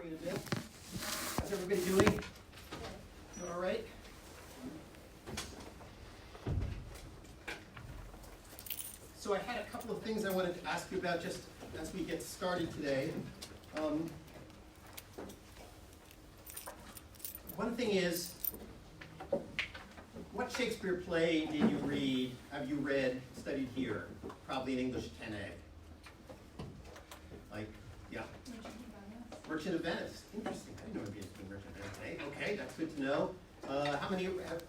in a bit. How's everybody doing? Doing all right? So I had a couple of things I wanted to ask you about just as we get started today. One thing is, what Shakespeare play did you read, have you read, studied here? Probably in English 10A. Like, yeah. Merchant of Venice. Interesting. I didn't know it would be interesting, Merchant of Venice. Okay, that's good to know. How many have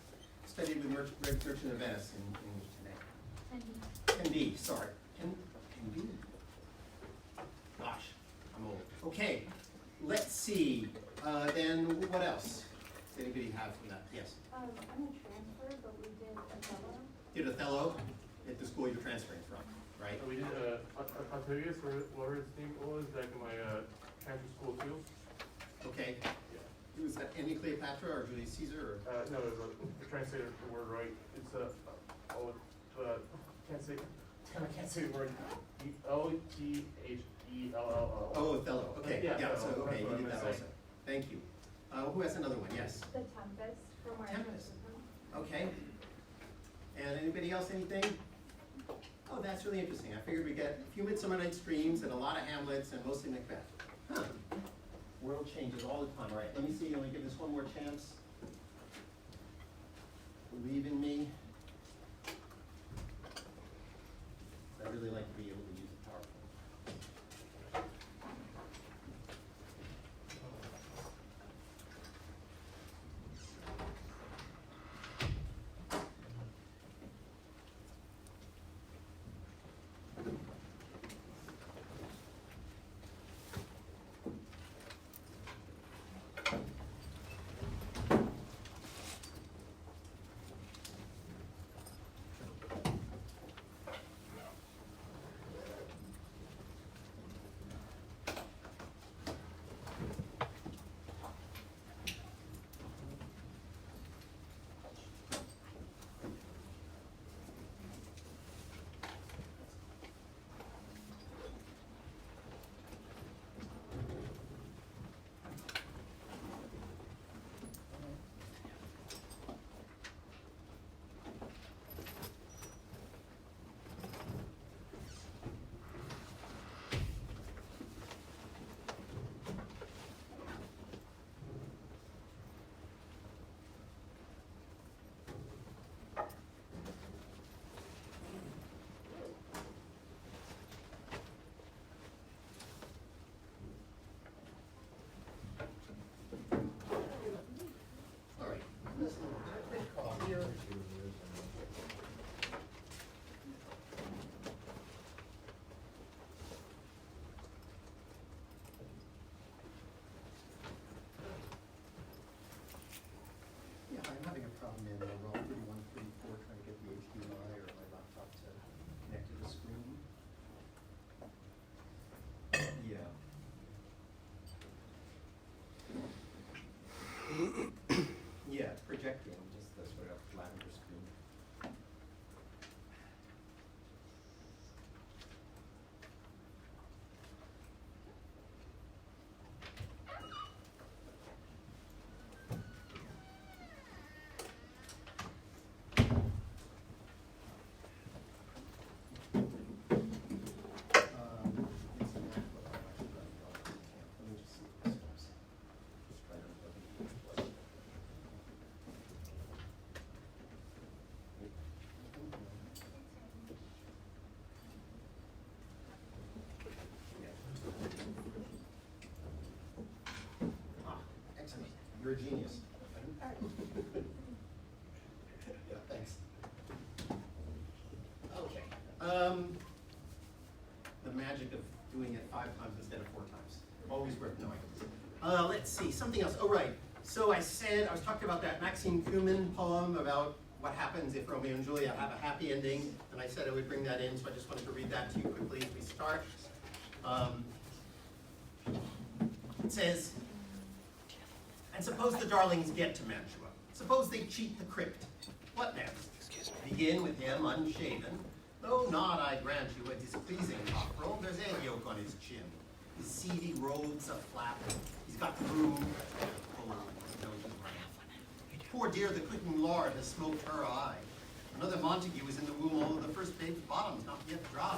studied with Merchant of Venice in English 10A? 10B, sorry. 10B. Gosh, I'm old. Okay, let's see. Then what else? Does anybody have from that? Yes? I'm a transfer, but we did Othello. Did Othello at the school you're transferring from, right? We did Octavius, or whatever his name was, back in my transfer school too. Okay. Yeah. Was that Annie Cleopatra or Julius Caesar? Or? No, the translator the word right. It's can't say the word. Othelloo. Oh, Othello. Okay. Yeah, Yeah. So Othello. okay, you That's what did I that meant also. to say. Thank you. Who has another one? Yes. The Tempest from our Tempest. Okay. And anybody else? Anything? Oh, that's really interesting. I figured we get a few Midsummer Night's Dreams and a lot of Hamlets and mostly Macbeth. Huh. World changes all the time. All right. Let me see. Let me give this one more chance. Believe in me. I really like to be able to use a PowerPoint. All right. This little bit call here. Yeah, I'm having a problem in Roll 31, 34 trying to get the HDMI or my laptop to connect to the screen. Yeah. Yeah, it's projecting just the sort of lavender screen. It's an app, but I'm actually running it on the camp. Let me just see if this works. Just try to plug it in. Ah, excellent. You're a genius. Yeah, thanks. Okay. The magic of doing it 5 times instead of 4 times. Always worth knowing. Let's see, something else. Oh, right. So I was talking about that Maxime Cumin poem about what happens if Romeo and Juliet have a happy ending, and I said I would bring that in, so I just wanted to read that to you quickly as we start. It says, and suppose the darlings get to Mantua. Suppose they cheat the crypt. What next? Begin with him unshaven. Though not, I grant you, a displeasing cockerel. There's egg yolk on his chin. His seedy robes aflap. His got the broom full of noses running. Poor dear, the cooking lard has smoked her eye. Another Montague is in the womb, although the first babe's bottom's not yet dry.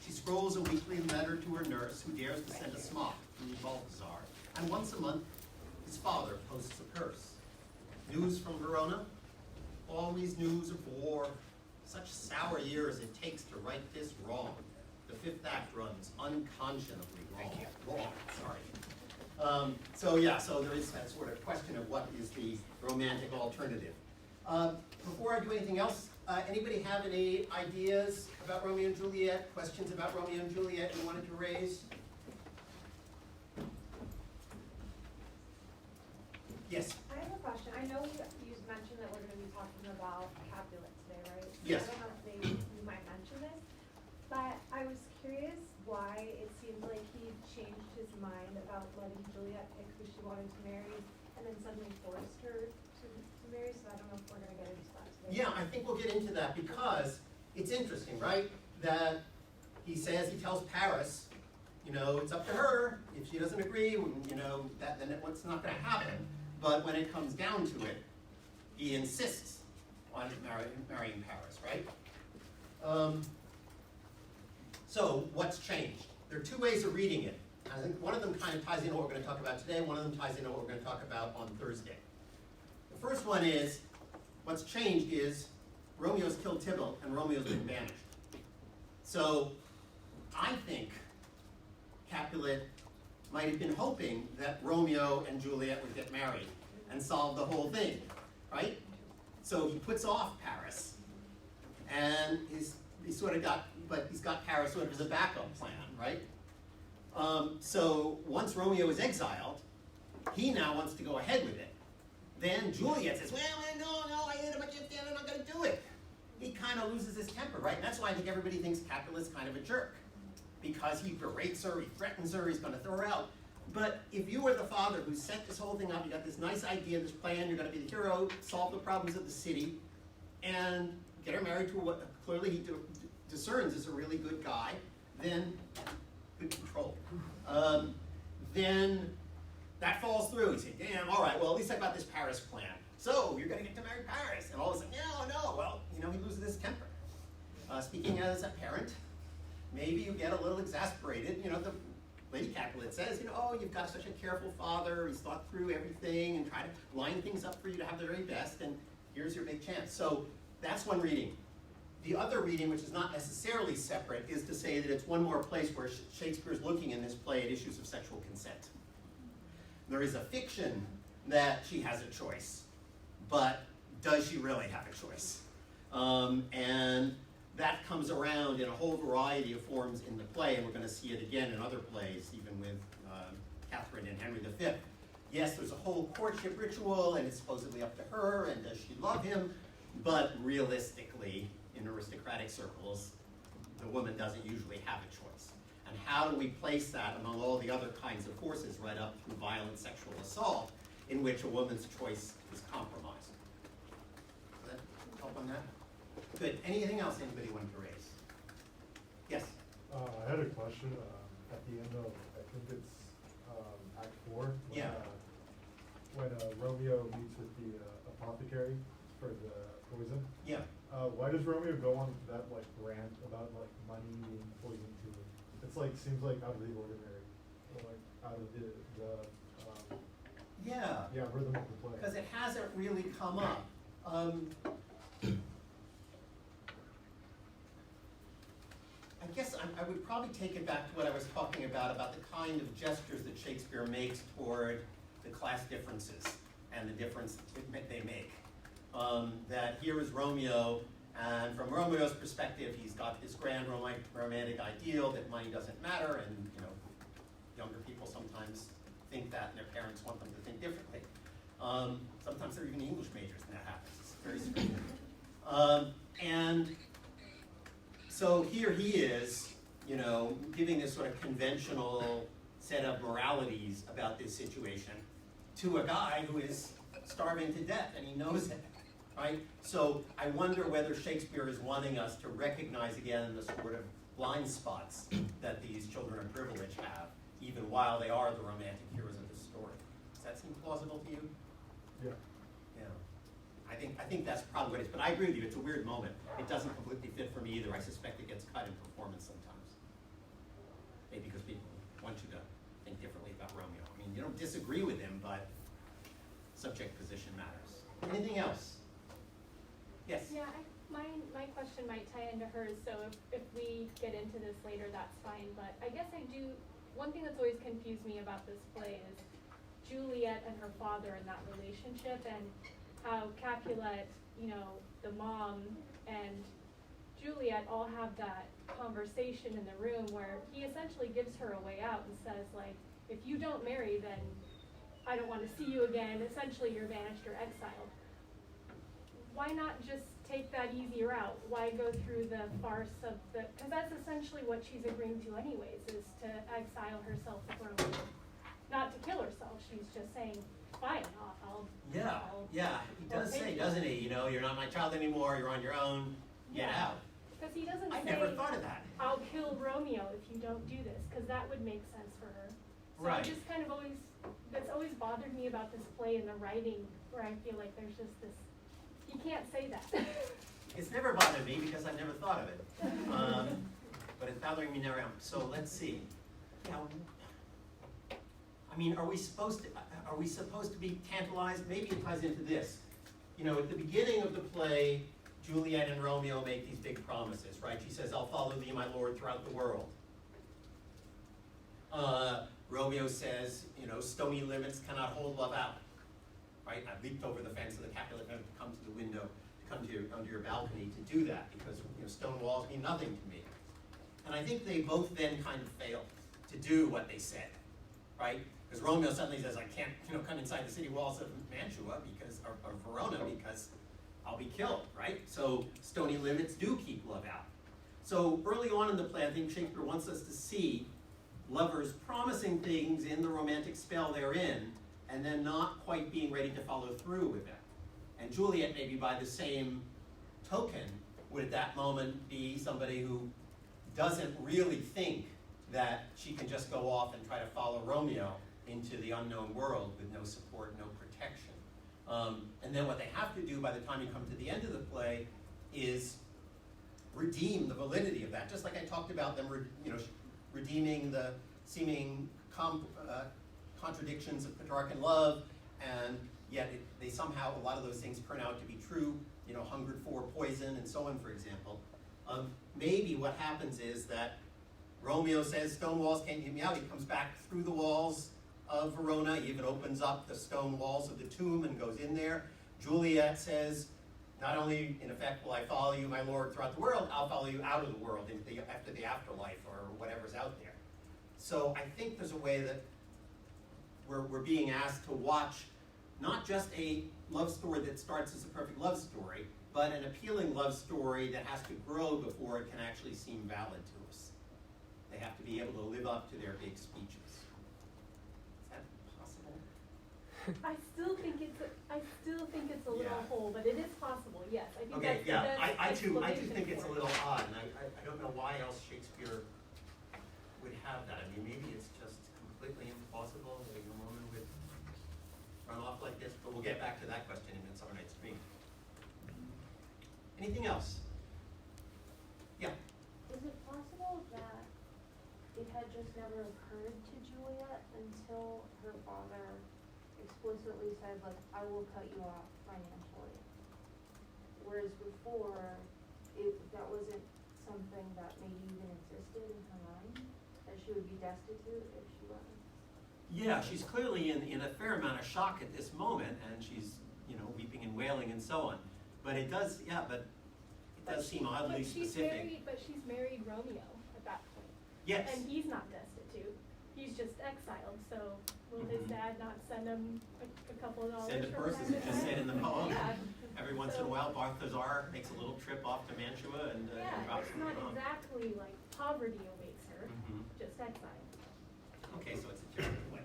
She scrolls a weekly letter to her nurse, who dares to send a smock through Balthazar. And once a month, his father posts a purse. News from Verona? Always news of war. Such sour years it takes to right this wrong. The fifth act runs unconscionably wrong. Sorry. So there is that sort of question of what is the romantic alternative. Before I do anything else, anybody have any ideas about Romeo and Juliet, questions about Romeo and Juliet you wanted to raise? Yes? I have a question. I know you mentioned that we're going to be talking about Capulet today, right? Yes. I don't know if you might mention this, but I was curious why it seemed like he changed his mind about letting Juliet pick who she wanted to marry, and then suddenly forced her to marry, so I don't know if we're going to get into that today. Yeah, I think we'll get into that because it's interesting, right? That he tells Paris, it's up to her. If she doesn't agree, then it's not going to happen. But when it comes down to it, he insists on marrying Paris, right? So what's changed? There are two ways of reading it. I think one of them kind of ties into what we're going to talk about today. One of them ties into what we're going to talk about on Thursday. The first one is, what's changed is Romeo's killed Tybalt and Romeo's been banished. So I think Capulet might have been hoping that Romeo and Juliet would get married and solve the whole thing, right? So he puts off Paris, and he's got Paris sort of as a backup plan, right? So once Romeo is exiled, he now wants to go ahead with it. Then Juliet says, well, no, I hit him, I can't stand it, I'm not going to do it. He kind of loses his temper, right? And that's why I think everybody thinks Capulet's kind of a jerk. Because he berates her, he threatens her, he's going to throw her out. But if you were the father who set this whole thing up, you got this nice idea, this plan, you're going to be the hero, solve the problems of the city, and get her married to what clearly he discerns is a really good guy, then, good control, then that falls through. You say, damn, all right, well, at least I got this Paris plan. So, you're going to get to marry Paris. And all of a sudden, no, well, he loses his temper. Speaking as a parent, maybe you get a little exasperated. The Lady Capulet says, you've got such a careful father. He's thought through everything and tried to line things up for you to have the very best, and here's your big chance. So that's one reading. The other reading, which is not necessarily separate, is to say that it's one more place where Shakespeare's looking in this play at issues of sexual consent. There is a fiction that she has a choice, but does she really have a choice? And that comes around in a whole variety of forms in the play, and we're going to see it again in other plays, even with Catherine and Henry V. Yes, there's a whole courtship ritual, and it's supposedly up to her, and does she love him? But realistically, in aristocratic circles, the woman doesn't usually have a choice. And how do we place that among all the other kinds of forces right up through violent sexual assault, in which a woman's choice is compromised? Does that help on that? Good. Anything else anybody wanted to raise? Yes? I had a question at the end of, I think it's Act 4. When Romeo meets with the apothecary for the poison. Yeah. Why does Romeo go on that rant about money being poison to him? It's seems like out of the ordinary, or out of the rhythm of the play. Because it hasn't really come up. I guess I would probably take it back to what I was talking about the kind of gestures that Shakespeare makes toward the class differences and the difference they make. That here is Romeo, and from Romeo's perspective, he's got this grand romantic ideal that money doesn't matter, and younger people sometimes think that, and their parents want them to think differently. Sometimes they're even English majors, and that happens. It's very strange. And so here he is, giving this sort of conventional set of moralities about this situation to a guy who is starving to death, and he knows it, right? So I wonder whether Shakespeare is wanting us to recognize again the sort of blind spots that these children of privilege have, even while they are the romantic heroes of the story. Does that seem plausible to you? Yeah. Yeah. I think that's probably what it is, but I agree with you, it's a weird moment. It doesn't completely fit for me either. I suspect it gets cut in performance sometimes. Maybe because people want you to think differently about Romeo. I mean, you don't disagree with him, but subject position matters. Anything else? Yes? Yeah, my question might tie into hers, so if we get into this later, that's fine, but I guess one thing that's always confused me about this play is Juliet and her father and that relationship, and how Capulet, the mom and Juliet all have that conversation in the room where he essentially gives her a way out and says, like, if you don't marry, then I don't want to see you again. Essentially, you're banished or exiled. Why not just take that easy route? Why go through the farce of because that's essentially what she's agreeing to anyways, is to exile herself with Romeo. Not to kill herself, she's just saying, fine, I'll He does say, doesn't he? You're not my child anymore, you're on your own, get Yeah. out. Because he doesn't I say, never thought of that. I'll kill Romeo if you don't do this, because that would make sense for her. So Right. I just kind of that's always bothered me about this play and the writing, where I feel like there's just this, you can't say that. It's never bothered me because I've never thought of it. But it's bothering me now. So let's see. Now, I mean, are we supposed to be tantalized? Maybe it ties into this. At the beginning of the play, Juliet and Romeo make these big promises, right? She says, I'll follow thee, my lord, throughout the world. Romeo says, stony limits cannot hold love out, right? I've leaped over the fence of the Capulet to come to the window, to come to under your balcony to do that, because stone walls mean nothing to me. And I think they both then kind of fail to do what they said, right? Because Romeo suddenly says, I can't, come inside the city walls of Mantua or Verona because I'll be killed, right? So stony limits do keep love out. So early on in the play, I think Shakespeare wants us to see lovers promising things in the romantic spell they're in, and then not quite being ready to follow through with it. And Juliet, maybe by the same token, would at that moment be somebody who doesn't really think that she can just go off and try to follow Romeo into the unknown world with no support, no protection. And then what they have to do by the time you come to the end of the play is redeem the validity of that. Just like I talked about them, redeeming the seeming contradictions of Petrarch and love, and yet they somehow, a lot of those things turn out to be true, hungered for poison and so on, for example. Maybe what happens is that Romeo says, stone walls can't get me out. He comes back through the walls of Verona. He even opens up the stone walls of the tomb and goes in there. Juliet says, not only, in effect, will I follow you, my lord, throughout the world, I'll follow you out of the world after the afterlife or whatever's out there. So I think there's a way that we're being asked to watch not just a love story that starts as a perfect love story, but an appealing love story that has to grow before it can actually seem valid to us. They have to be able to live up to their big speeches. Is that possible? I still think it's a little whole, but it is possible, yes. I think Okay, that's yeah, the best I too explanation think it's a for it. little odd, and I don't know why else Shakespeare would have that. I mean, maybe it's just completely implausible that a young woman would run off like this, but we'll get back to that question in Midsummer Night's Dream. Anything else? Yeah. Is it possible that it had just never occurred to Juliet until her father explicitly said, like, I will cut you off financially? Whereas before, that wasn't something that maybe even existed in her mind, that she would be destitute if she wasn't? Yeah, she's clearly in a fair amount of shock at this moment, and she's, weeping and wailing and so on. But it does seem oddly specific. But she's married Romeo at that point. Yes. And he's not destitute. He's just exiled, so will his dad not send him a couple of dollars? Send a from purse, time as to it just time? said in the poem. Yeah. Every once in a while, Balthazar makes a little trip off to Mantua and Yeah, drops it's him not off. exactly like poverty awaits her, Mhm. just exile. Okay, so it's a terrible way.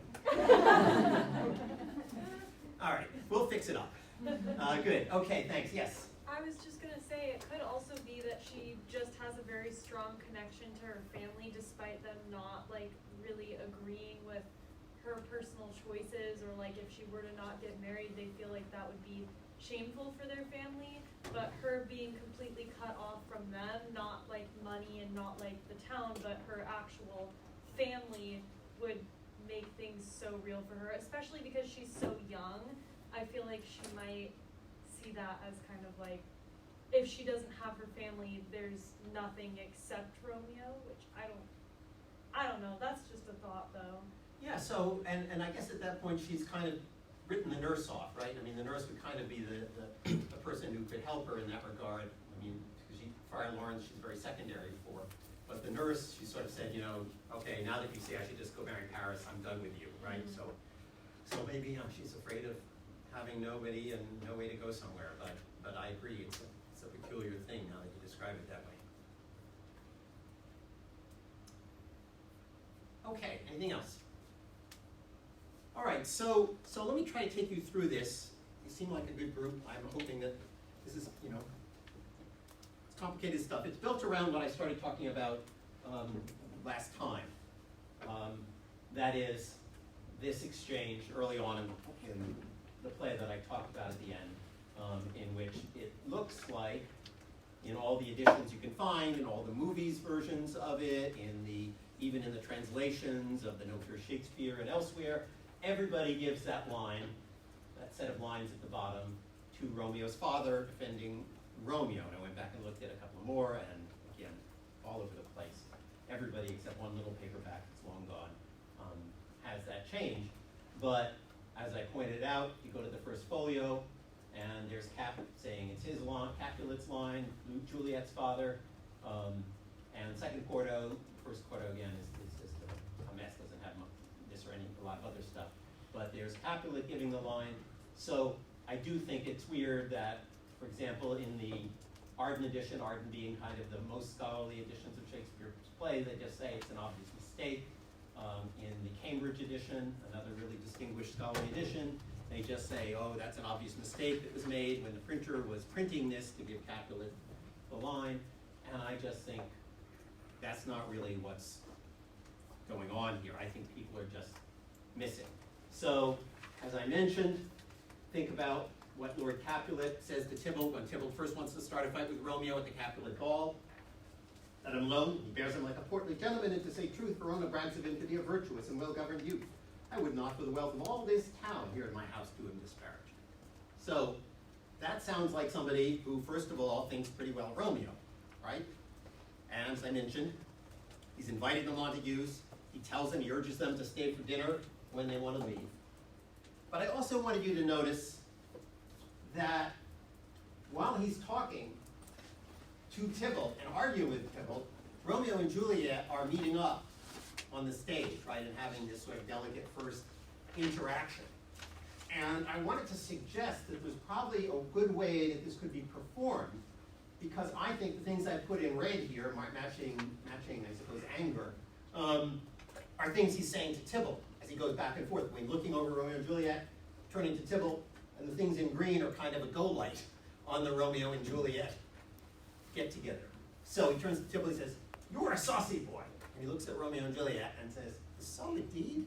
All right, we'll fix it up. Good. Okay, thanks. Yes. I was just gonna say, it could also be that she just has a very strong connection to her family, despite them not really agreeing with her personal choices, or like if she were to not get married, they feel like that would be shameful for their family. But her being completely cut off from them, not like money and not like the town, but her actual family would make things so real for her, especially because she's so young. I feel like she might see that as kind of like, if she doesn't have her family, there's nothing except Romeo, which I don't know, that's just a thought though. Yeah, so, and I guess at that point, she's kind of written the nurse off, right? I mean, the nurse would kind of be the person who could help her in that regard. I mean, because Friar Lawrence, she's very secondary for. But the nurse, she sort of said, you know, okay, now that you see I should just go marry Paris, I'm done with you, right? Mm-hmm. So maybe she's afraid of having nobody and no way to go somewhere. But I agree, it's a peculiar thing now that you describe it that way. Okay, anything else? All right, so let me try to take you through this. You seem like a good group. I'm hoping that this is, you know, it's complicated stuff. It's built around what I started talking about last time. That is this exchange early on in the play that I talked about at the end, in which it looks like, in all the editions you can find, in all the movies versions of it, even in the translations of the No Fear Shakespeare and elsewhere, everybody gives that line, that set of lines at the bottom, to Romeo's father defending Romeo. And I went back and looked at a couple more, and again, all over the place. Everybody except one little paperback that's long gone has that change. But as I pointed out, you go to the first folio, and there's Cap saying it's his line, Capulet's line, Juliet's father, and second quarto, first quarto again is just a mess, doesn't have this or a lot of other stuff. But there's Capulet giving the line. So I do think it's weird that, for example, in the Arden edition, Arden being kind of the most scholarly editions of Shakespeare's plays, they just say it's an obvious mistake. In the Cambridge edition, another really distinguished scholarly edition, they just say, oh, that's an obvious mistake that was made when the printer was printing this to give Capulet the line. And I just think that's not really what's going on here. I think people are just missing. So, as I mentioned, think about what Lord Capulet says to Tybalt when Tybalt first wants to start a fight with Romeo at the Capulet ball. Let him alone. He bears him like a portly gentleman, and to say truth, Verona brags of him to be a virtuous and well-governed youth. I would not for the wealth of all this town here in my house do him disparage. So, that sounds like somebody who, first of all, thinks pretty well of Romeo, right? And as I mentioned, he's invited the Montagues. He tells them, he urges them to stay for dinner when they want to leave. But I also wanted you to notice that while he's talking to Tybalt and arguing with Tybalt, Romeo and Juliet are meeting up on the stage, right, and having this sort of delicate first interaction. And I wanted to suggest that there's probably a good way that this could be performed, because I think the things I put in red here, matching, I suppose, anger, are things he's saying to Tybalt as he goes back and forth. When looking over Romeo and Juliet, turning to Tybalt, and the things in green are kind of a go light on the Romeo and Juliet get together. So he turns to Tybalt and says, "You're a saucy boy." And he looks at Romeo and Juliet and says, "So indeed?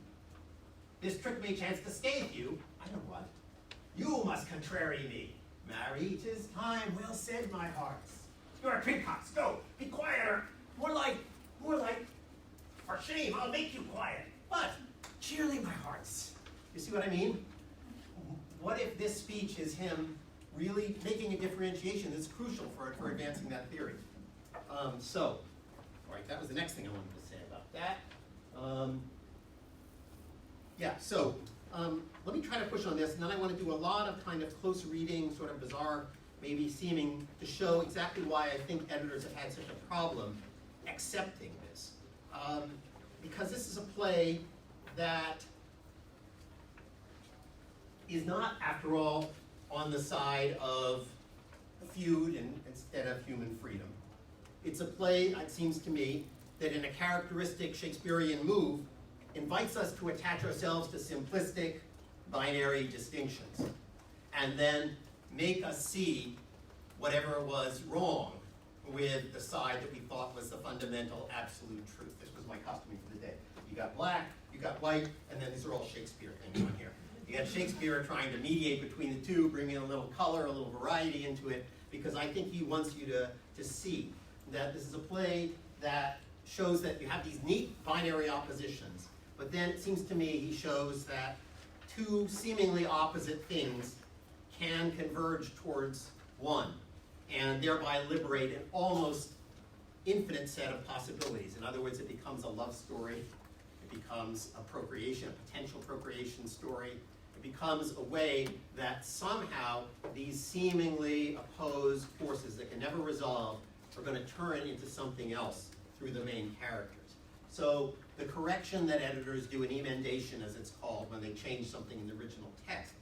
This trick may chance to scathe you. I know what. You must contrary me. Marry, 'tis time, well said, my hearts. You're a trinkhouse. Go, be quieter. More like, for shame, I'll make you quiet. But cheerly, my hearts." You see what I mean? What if this speech is him really making a differentiation that's crucial for advancing that theory? All right, that was the next thing I wanted to say about that. Let me try to push on this, and then I want to do a lot of kind of close reading, sort of bizarre, maybe seeming to show exactly why I think editors have had such a problem accepting this. Because this is a play that is not, after all, on the side of feud instead of human freedom. It's a play, it seems to me, that in a characteristic Shakespearean move, invites us to attach ourselves to simplistic, binary distinctions, and then make us see whatever was wrong with the side that we thought was the fundamental absolute truth. This was my costuming for the day. You got black, you You got white, and then these are all Shakespeare things on here. You got Shakespeare trying to mediate between the two, bringing a little color, a little variety into it, because I think he wants you to see that this is a play that shows that you have these neat binary oppositions, but then it seems to me he shows that two seemingly opposite things can converge towards one, and thereby liberate an almost infinite set of possibilities. In other words, it becomes a love story, it becomes a procreation, a potential procreation story. It becomes a way that somehow these seemingly opposed forces that can never resolve are going to turn into something else through the main characters. So the correction that editors do, an emendation as it's called, when they change something in the original text,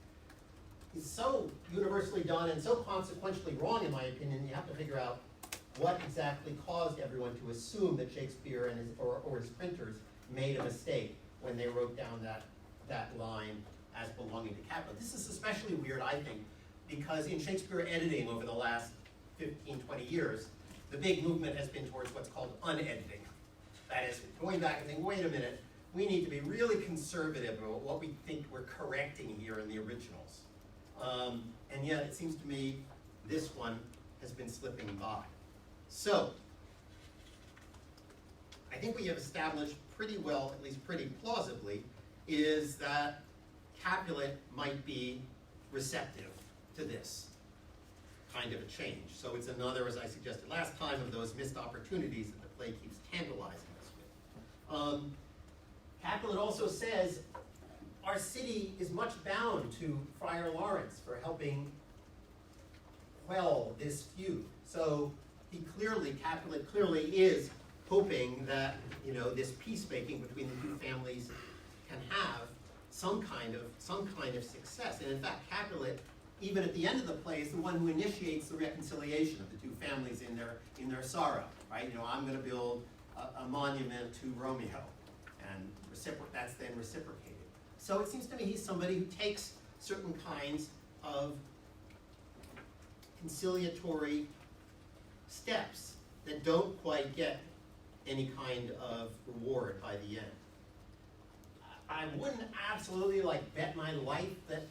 is so universally done and so consequentially wrong, in my opinion. You have to figure out what exactly caused everyone to assume that Shakespeare and or his printers made a mistake when they wrote down that line as belonging to Capulet. This is especially weird, I think, because in Shakespeare editing over the last 15, 20 years, the big movement has been towards what's called unediting. That is, going back and saying, wait a minute, we need to be really conservative about what we think we're correcting here in the originals. And yet, it seems to me, this one has been slipping by. So, I think we have established pretty well, at least pretty plausibly, is that Capulet might be receptive to this kind of a change. So it's another, as I suggested last time, of those missed opportunities that the play keeps tantalizing us with. Capulet also says, our city is much bound to Friar Lawrence for helping quell this feud. So Capulet clearly is hoping that, this peacemaking between the two families can have some kind of success. And in fact, Capulet, even at the end of the play, is the one who initiates the reconciliation of the two families in their sorrow. Right? I'm going to build a monument to Romeo, and that's then reciprocated. So it seems to me he's somebody who takes certain kinds of conciliatory steps that don't quite get any kind of reward by the end. I wouldn't absolutely bet my life that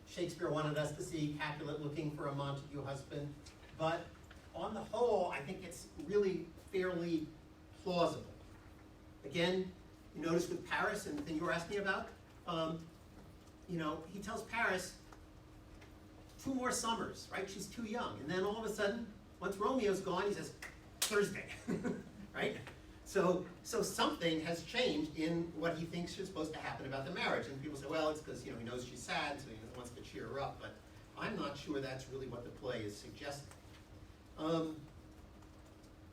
Shakespeare wanted us to see Capulet looking for a Montague husband, but on the whole, I think it's really fairly plausible. Again, you notice with Paris and the thing you were asking about, he tells Paris 2 more summers, right? She's too young. And then all of a sudden, once Romeo's gone, he says, Thursday, right? So something has changed in what he thinks is supposed to happen about the marriage. And people say, well, it's because, he knows she's sad, so he wants to cheer her up. But I'm not sure that's really what the play is suggesting.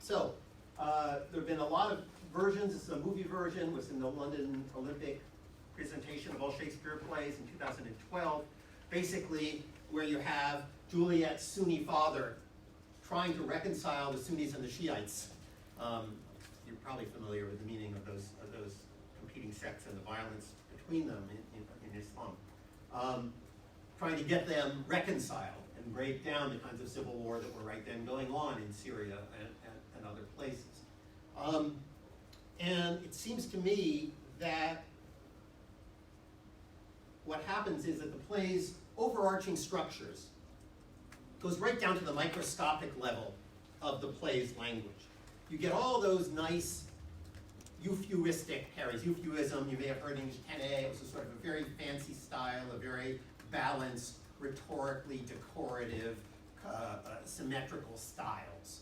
There have been a lot of versions. This is a movie version. It was in the London Olympic presentation of all Shakespeare plays in 2012. Basically, where you have Juliet's Sunni father trying to reconcile the Sunnis and the Shiites. You're probably familiar with the meaning of those competing sects and the violence between them in Islam. Trying to get them reconciled and break down the kinds of civil war that were right then going on in Syria and other places. And it seems to me that what happens is that the play's overarching structures goes right down to the microscopic level of the play's language. You get all those nice euphuistic pairs. Euphuism, you may have heard English 10A, it was a sort of a very fancy style, a very balanced, rhetorically decorative, symmetrical styles,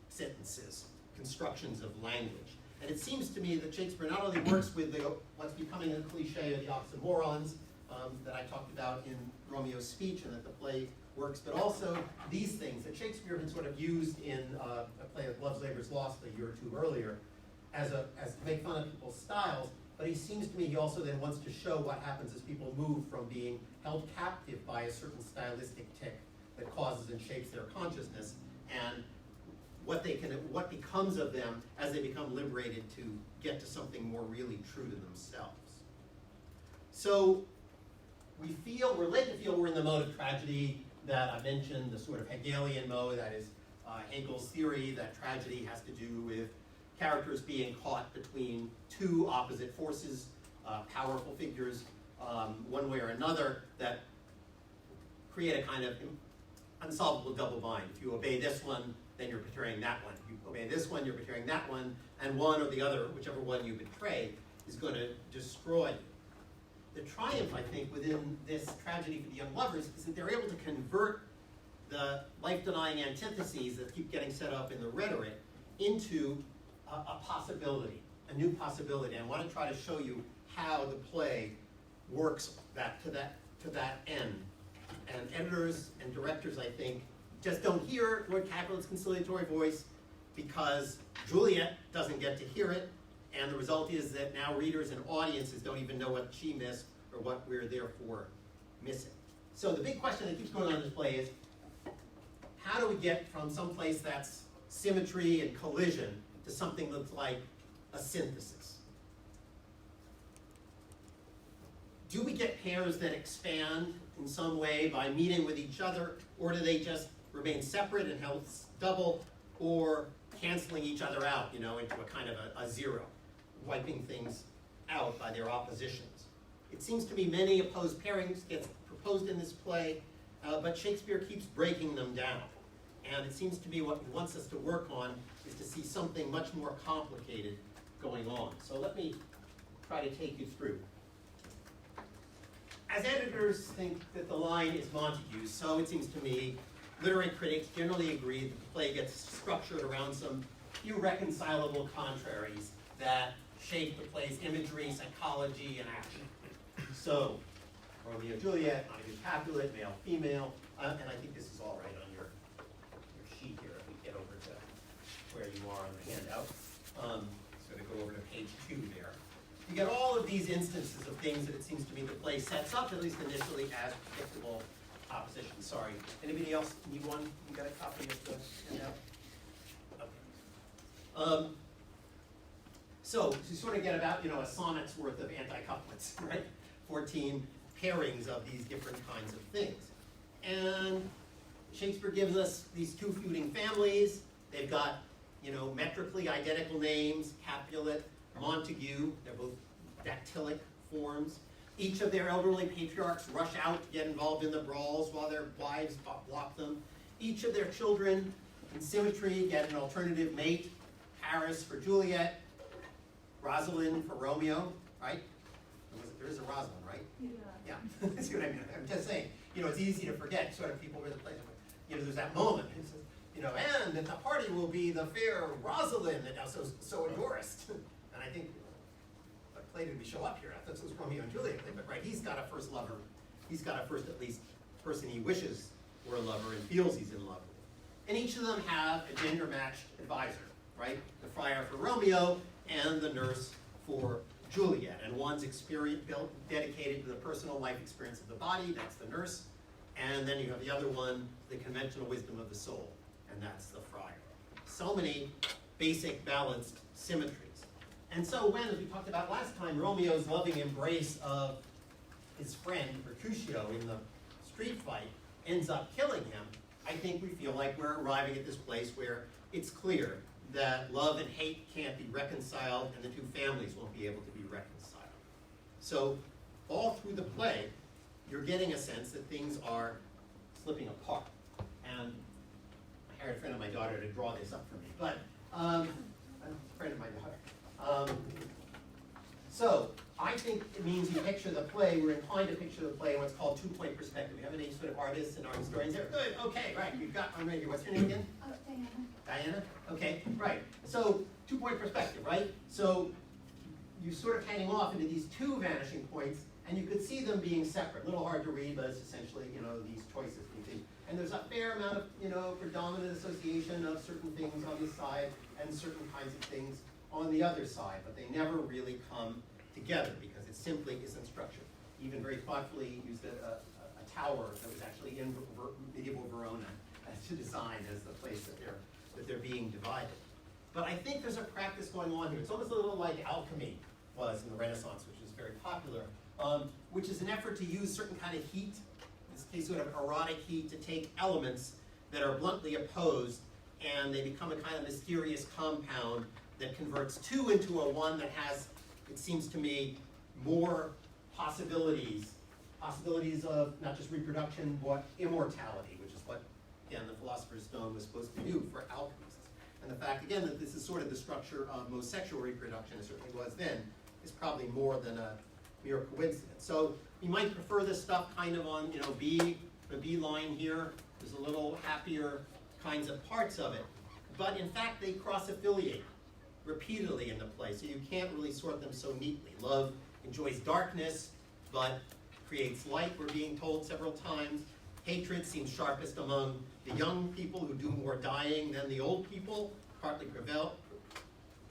sentences, constructions of language. And it seems to me that Shakespeare not only works with what's becoming a cliche of the oxymorons that I talked about in Romeo's speech and that the play works, but also these things that Shakespeare had sort of used in a play of Love's Labour's Lost a year or two earlier as to make fun of people's styles, but he seems to me he also then wants to show what happens as people move from being held captive by a certain stylistic tick that causes and shapes their consciousness, and what becomes of them as they become liberated to get to something more really true to themselves. So we're led to feel we're in the mode of tragedy that I mentioned, the sort of Hegelian mode, that is Hegel's theory that tragedy has to do with characters being caught between two opposite forces, powerful figures, one way or another, that create a kind of unsolvable double bind. If you obey this one, then you're betraying that one. If you obey this one, you're betraying that one, and one or the other, whichever one you betray, is going to destroy you. The triumph, I think, within this tragedy for the young lovers is that they're able to convert the life-denying antitheses that keep getting set up in the rhetoric into a possibility, a new possibility. And I want to try to show you how the play works to that end. And editors and directors, I think, just don't hear Lord Capulet's conciliatory voice because Juliet doesn't get to hear it, and the result is that now readers and audiences don't even know what she missed or what we're therefore missing. So the big question that keeps going on in this play is, how do we get from some place that's symmetry and collision to something that's like a synthesis? Do we get pairs that expand in some way by meeting with each other, or do they just remain separate and held double, or canceling each other out, into a kind of a zero, wiping things out by their oppositions? It seems to me many opposed pairings get proposed in this play, but Shakespeare keeps breaking them down. And it seems to me what he wants us to work on is to see something much more complicated going on. So let me try to take you through. As editors think that the line is Montague's, so it seems to me literary critics generally agree that the play gets structured around some irreconcilable contraries that shape the play's imagery, psychology, and action. So, Romeo and Juliet, Montague Capulet, male, female, and I think this is all right on your sheet here if we get over to where you are on the handout. So to go over to page 2 there. You get all of these instances of things that it seems to me the play sets up, at least initially, as predictable opposition. Sorry. Anybody else need one? You got a copy of the handout? Okay. So you sort of get about, a sonnet's worth of anti-couplets, right? 14 pairings of these different kinds of things. And Shakespeare gives us these two feuding families. They've got, metrically identical names, Capulet, Montague. They're both dactylic forms. Each of their elderly patriarchs rush out to get involved in the brawls while their wives block them. Each of their children, in symmetry, get an alternative mate. Paris for Juliet, Rosalind for Romeo, right? There is a Rosalind, right? Yeah. See what I mean? I'm just saying, it's easy to forget sort of people really play. There's that moment. It says, and at the party will be the fair Rosalind that thou so adorest. And I think the play didn't show up here. I thought it was Romeo and Juliet, but right, he's got a first lover. He's got a first, at least, person he wishes were a lover and feels he's in love with. And each of them have a gender-matched advisor, right? The friar for Romeo and the nurse for Juliet. And one's dedicated to the personal life experience of the body, that's the nurse. And then you have the other one, the conventional wisdom of the soul, and that's the friar. So many basic balanced symmetries. And so when, as we talked about last time, Romeo's loving embrace of his friend Mercutio in the street fight ends up killing him, I think we feel like we're arriving at this place where it's clear that love and hate can't be reconciled and the two families won't be able to be reconciled. So all through the play, you're getting a sense that things are slipping apart. And I hired a friend of my daughter to draw this up for me, but a friend of my daughter. So I think it means you picture the play, we're inclined to picture the play in what's called two-point perspective. We have any sort of artists and art historians there? Good, okay, right, we've got one right here. What's your name again? Diana. Diana? Okay, right. So two-point perspective, right? So you're sort of heading off into these two vanishing points, and you could see them being separate. A little hard to read, but it's essentially, these choices. And there's a fair amount of, predominant association of certain things on the side and certain kinds of things on the other side, but they never really come together because it simply isn't structured. Even very thoughtfully used a tower that was actually in medieval Verona to design as the place that they're being divided. But I think there's a practice going on here. It's almost a little like alchemy was in the Renaissance, which is very popular, which is an effort to use certain kind of heat, in this case sort of erotic heat, to take elements that are bluntly opposed and they become a kind of mysterious compound that converts two into a one that has, it seems to me, more possibilities of not just reproduction, but immortality, which is what, again, the Philosopher's Stone was supposed to do for alchemists. And the fact, again, that this is sort of the structure of most sexual reproduction, it certainly was then, is probably more than a mere coincidence. So you might prefer this stuff kind of on, the B line here. There's a little happier kinds of parts of it. But in fact, they cross-affiliate repeatedly in the play, so you can't really sort them so neatly. Love enjoys darkness, but creates light, we're being told several times. Hatred seems sharpest among the young people who do more dying than the old people, partly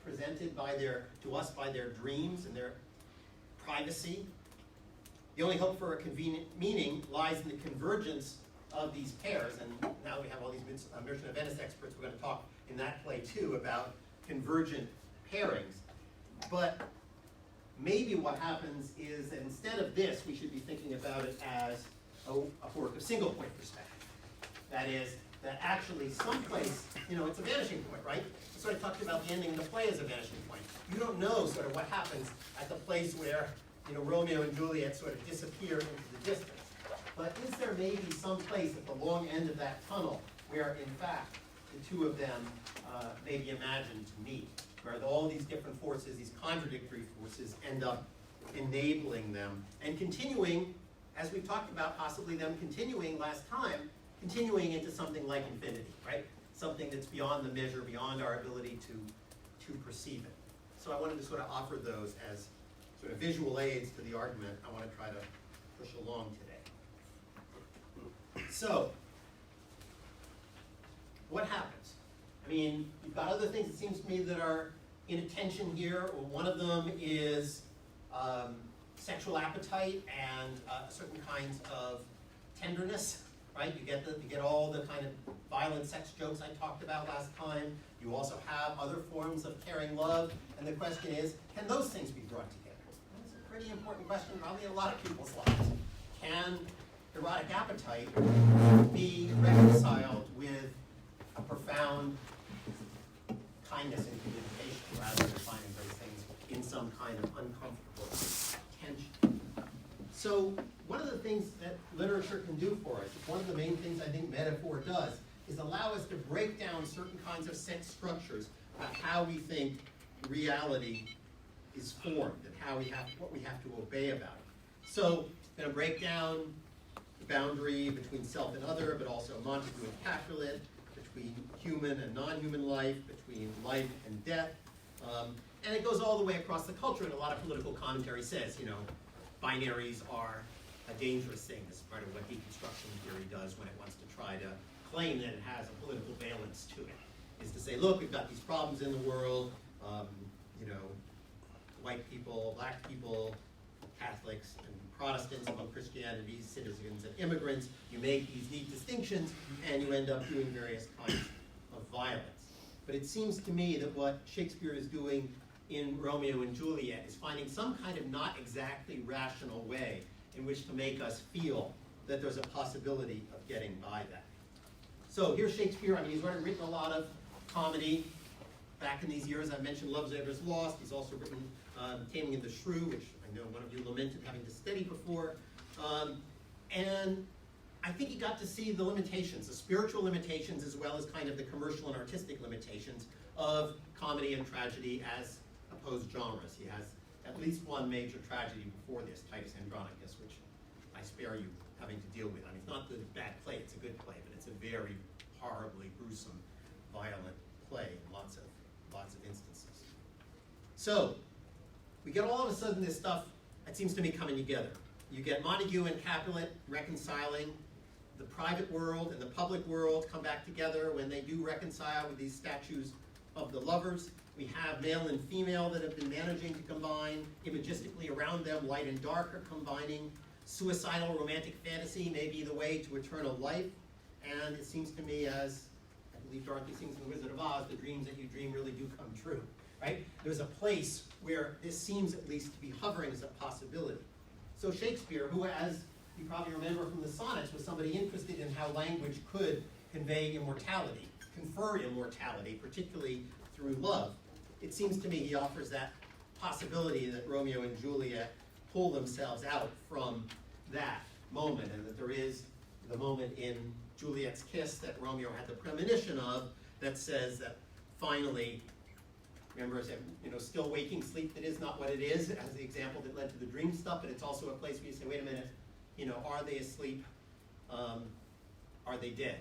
presented to us by their dreams and their privacy. The only hope for a convenient meaning lies in the convergence of these pairs, and now we have all these Merchant of Venice experts. We're going to talk in that play too about convergent pairings. But maybe what happens is that instead of this, we should be thinking about it as a work of single point perspective. That is, that actually someplace, it's a vanishing point, right? I sort of talked about the ending of the play as a vanishing point. You don't know sort of what happens at the place where, Romeo and Juliet sort of disappear into the distance. But is there maybe some place at the long end of that tunnel where, in fact, the two of them may be imagined to meet, where all these different forces, these contradictory forces, end up enabling them and continuing, as we talked about, possibly them continuing last time, continuing into something like infinity, right? Something that's beyond the measure, beyond our ability to perceive it. So I wanted to sort of offer those as sort of visual aids to the argument I want to try to push along today. So, what happens? I mean, you've got other things, it seems to me, that are in attention here. One of them is sexual appetite and certain kinds of tenderness, right? You get all the kind of violent sex jokes I talked about last time. You also have other forms of caring love, and the question is, can those things be brought together? That's a pretty important question, probably in a lot of people's lives. Can erotic appetite be reconciled with a profound kindness and communication, rather than finding those things in some kind of uncomfortable tension? So one of the things that literature can do for us, one of the main things I think metaphor does, is allow us to break down certain kinds of sense structures about how we think reality is formed and what we have to obey about it. So I'm going to break down the boundary between self and other, but also Montague and Capulet, between human and non-human life, between life and death. And it goes all the way across the culture, and a lot of political commentary says, binaries are a dangerous thing. This is part of what deconstruction theory does when it wants to try to claim that it has a political valence to it, is to say, look, we've got these problems in the world, white people, black people, Catholics and Protestants among Christianity's citizens and immigrants. You make these neat distinctions, and you end up doing various kinds of violence. But it seems to me that what Shakespeare is doing in Romeo and Juliet is finding some kind of not exactly rational way in which to make us feel that there's a possibility of getting by that. So here's Shakespeare. I mean, he's already written a lot of comedy back in these years. I mentioned Love's Labour's Lost. He's also written Taming of the Shrew, which I know one of you lamented having to study before. And I think he got to see the limitations, the spiritual limitations, as well as kind of the commercial and artistic limitations of comedy and tragedy as opposed genres. He has at least one major tragedy before this, Titus Andronicus, which I spare you having to deal with. I mean, it's not the bad play, it's a good play, but it's a very horribly gruesome, violent play in lots of instances. So, we get all of a sudden this stuff, it seems to me, coming together. You get Montague and Capulet reconciling. The private world and the public world come back together when they do reconcile with these statues of the lovers. We have male and female that have been managing to combine. Imagistically around them, light and dark are combining. Suicidal romantic fantasy may be the way to eternal life. And it seems to me, as I believe Dorothy sings in The Wizard of Oz, the dreams that you dream really do come true, right? There's a place where this seems at least to be hovering as a possibility. So Shakespeare, who, as you probably remember from the sonnets, was somebody interested in how language could convey immortality, confer immortality, particularly through love, it seems to me he offers that possibility that Romeo and Juliet pull themselves out from that moment, and that there is the moment in Juliet's kiss that Romeo had the premonition of that says that finally, remember, still waking sleep that is not what it is, as the example that led to the dream stuff, but it's also a place where you say, wait a minute, are they asleep? Are they dead?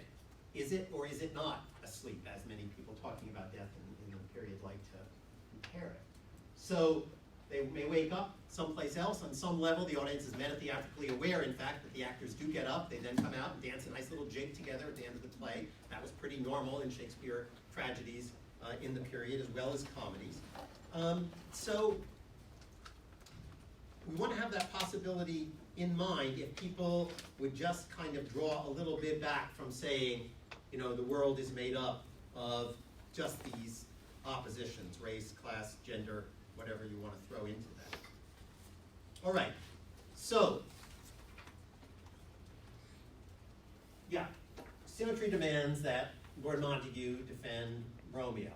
Is it or is it not asleep, as many people talking about death in the period like to compare it. So they may wake up someplace else. On some level, the audience is metatheatrically aware, in fact, that the actors do get up. They then come out and dance a nice little jig together at the end of the play. That was pretty normal in Shakespeare tragedies in the period, as well as comedies. So we want to have that possibility in mind if people would just kind of draw a little bit back from saying, the world is made up of just these oppositions, race, class, gender, whatever you want to throw into that. All right, so, yeah, symmetry demands that Lord Montague defend Romeo,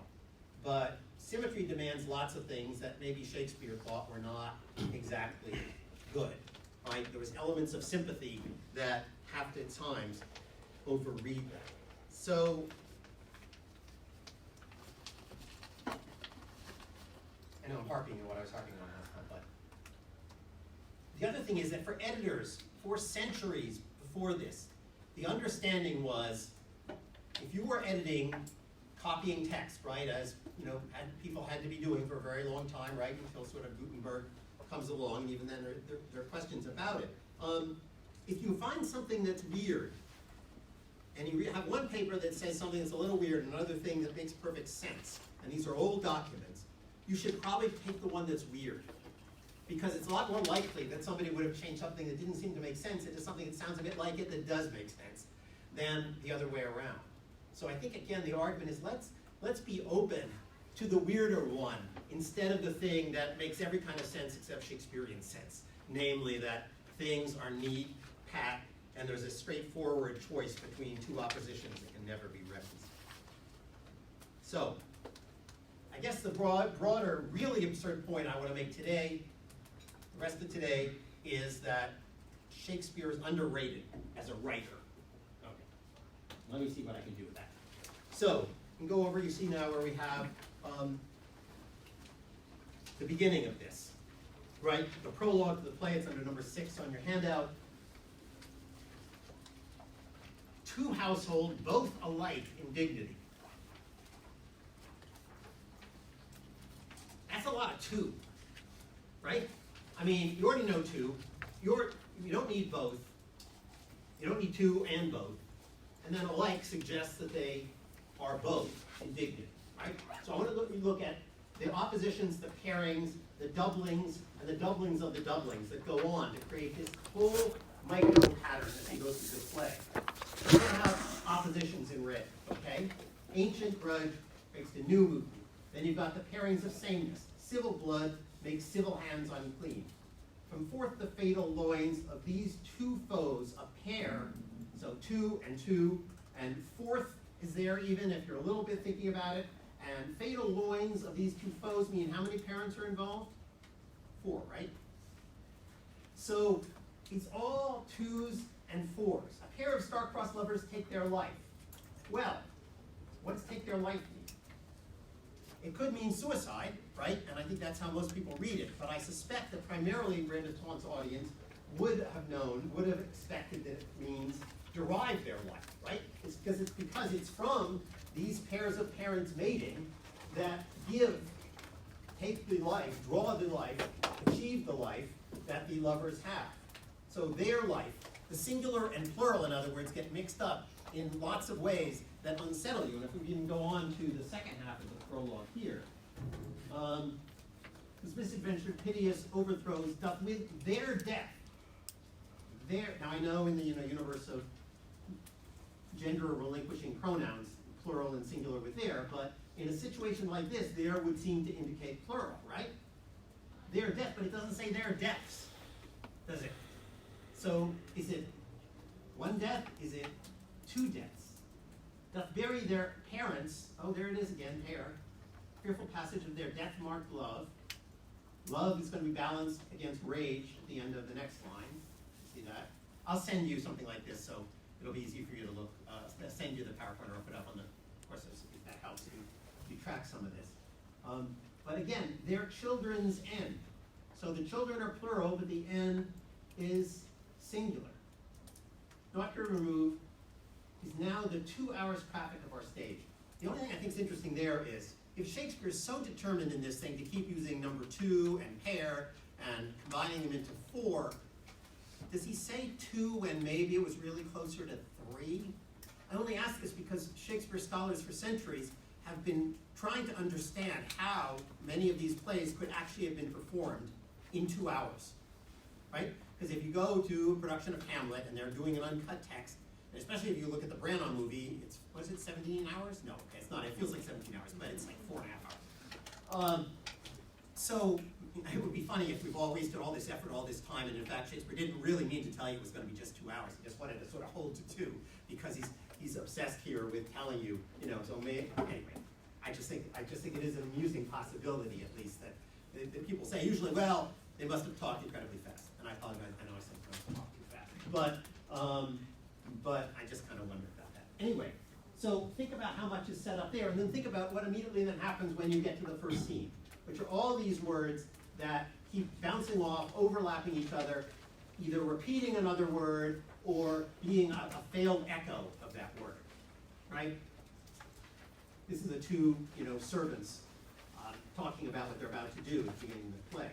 but symmetry demands lots of things that maybe Shakespeare thought were not exactly good, right? There was elements of sympathy that have to, at times, overread that. So, I know I'm harping on what I was harping on last time, but the other thing is that for editors, for centuries before this, the understanding was if you were editing, copying text, right, as people had to be doing for a very long time, right, until sort of Gutenberg comes along, and even then there are questions about it. If you find something that's weird, and you have one paper that says something that's a little weird, and another thing that makes perfect sense, and these are old documents, you should probably take the one that's weird. Because it's a lot more likely that somebody would have changed something that didn't seem to make sense into something that sounds a bit like it that does make sense, than the other way around. So I think, again, the argument is let's be open to the weirder one instead of the thing that makes every kind of sense except Shakespearean sense. Namely that things are neat, pat, and there's a straightforward choice between two oppositions that can never be reconciled. So, I guess the broader, really absurd point I want to make today, the rest of today, is that Shakespeare is underrated as a writer. Okay, let me see what I can do with that. So, you can go over, you see now where we have the beginning of this, right? The prologue to the play, it's under number 6 on your handout. Two households, both alike in dignity. That's a lot of two, right? I mean, you already know two. You don't need both. You don't need two and both. And then alike suggests that they are both in dignity, right? So I want to look at the oppositions, the pairings, the doublings, and the doublings of the doublings that go on to create this whole micro pattern as he goes through the play. We're going to have oppositions in red, okay? Ancient grudge makes the new movement. Then you've got the pairings of sameness. Civil blood makes civil hands unclean. From forth the fatal loins of these two foes, a pair, so two, and fourth is there even if you're a little bit thinking about it. And fatal loins of these two foes mean how many parents are involved? 4, right? So it's all 2s and 4s. A pair of star-crossed lovers take their life. Well, what does take their life mean? It could mean suicide, right? And I think that's how most people read it. But I suspect that primarily Renaissance audience would have expected that it means derive their life, right? It's because it's from these pairs of parents mating that take the life, draw the life, achieve the life that the lovers have. So their life, the singular and plural, in other words, get mixed up in lots of ways that unsettle you. And if we can go on to the second half of the prologue here. This misadventure, piteous overthrows, doth with their death. Now I know in the universe of gender relinquishing pronouns, plural and singular with their, but in a situation like this, there would seem to indicate plural, right? Their death, but it doesn't say their deaths, does it? So is it one death? Is it 2 deaths? Doth bury their parents, oh there it is again, pair, fearful passage of their death marked love. Love is going to be balanced against rage at the end of the next line. See that? I'll send you something like this, so it'll be easy for you to look. Send you the PowerPoint or I'll put it up on the courses if that helps you track some of this. But again, they're children's end. So the children are plural, but the end is singular. Doctor remove is now the 2 hours traffic of our stage. The only thing I think is interesting there is, if Shakespeare is so determined in this thing to keep using number 2 and pair and combining them into 4, does he say 2 when maybe it was really closer to 3? I only ask this because Shakespeare scholars for centuries have been trying to understand how many of these plays could actually have been performed in 2 hours, right? Because if you go to a production of Hamlet and they're doing an uncut text, and especially if you look at the Branagh movie, it's, was it 17 hours? No, okay, it's not. It feels like 17 hours, but it's like 4.5 hours. So it would be funny if we've all wasted all this effort, all this time, and in fact Shakespeare didn't really mean to tell you it was going to be just 2 hours. He just wanted to sort of hold to 2 because he's obsessed here with telling you, so anyway. I just think it is an amusing possibility, at least, that people say usually, well, they must have talked incredibly fast. And I apologize, I know I sometimes talk too fast. But I just kind of wonder about that. Anyway, so think about how much is set up there, and then think about what immediately then happens when you get to the first scene, which are all these words that keep bouncing off, overlapping each other, either repeating another word or being a failed echo of that word, right? This is the two, servants talking about what they're about to do at the beginning of the play.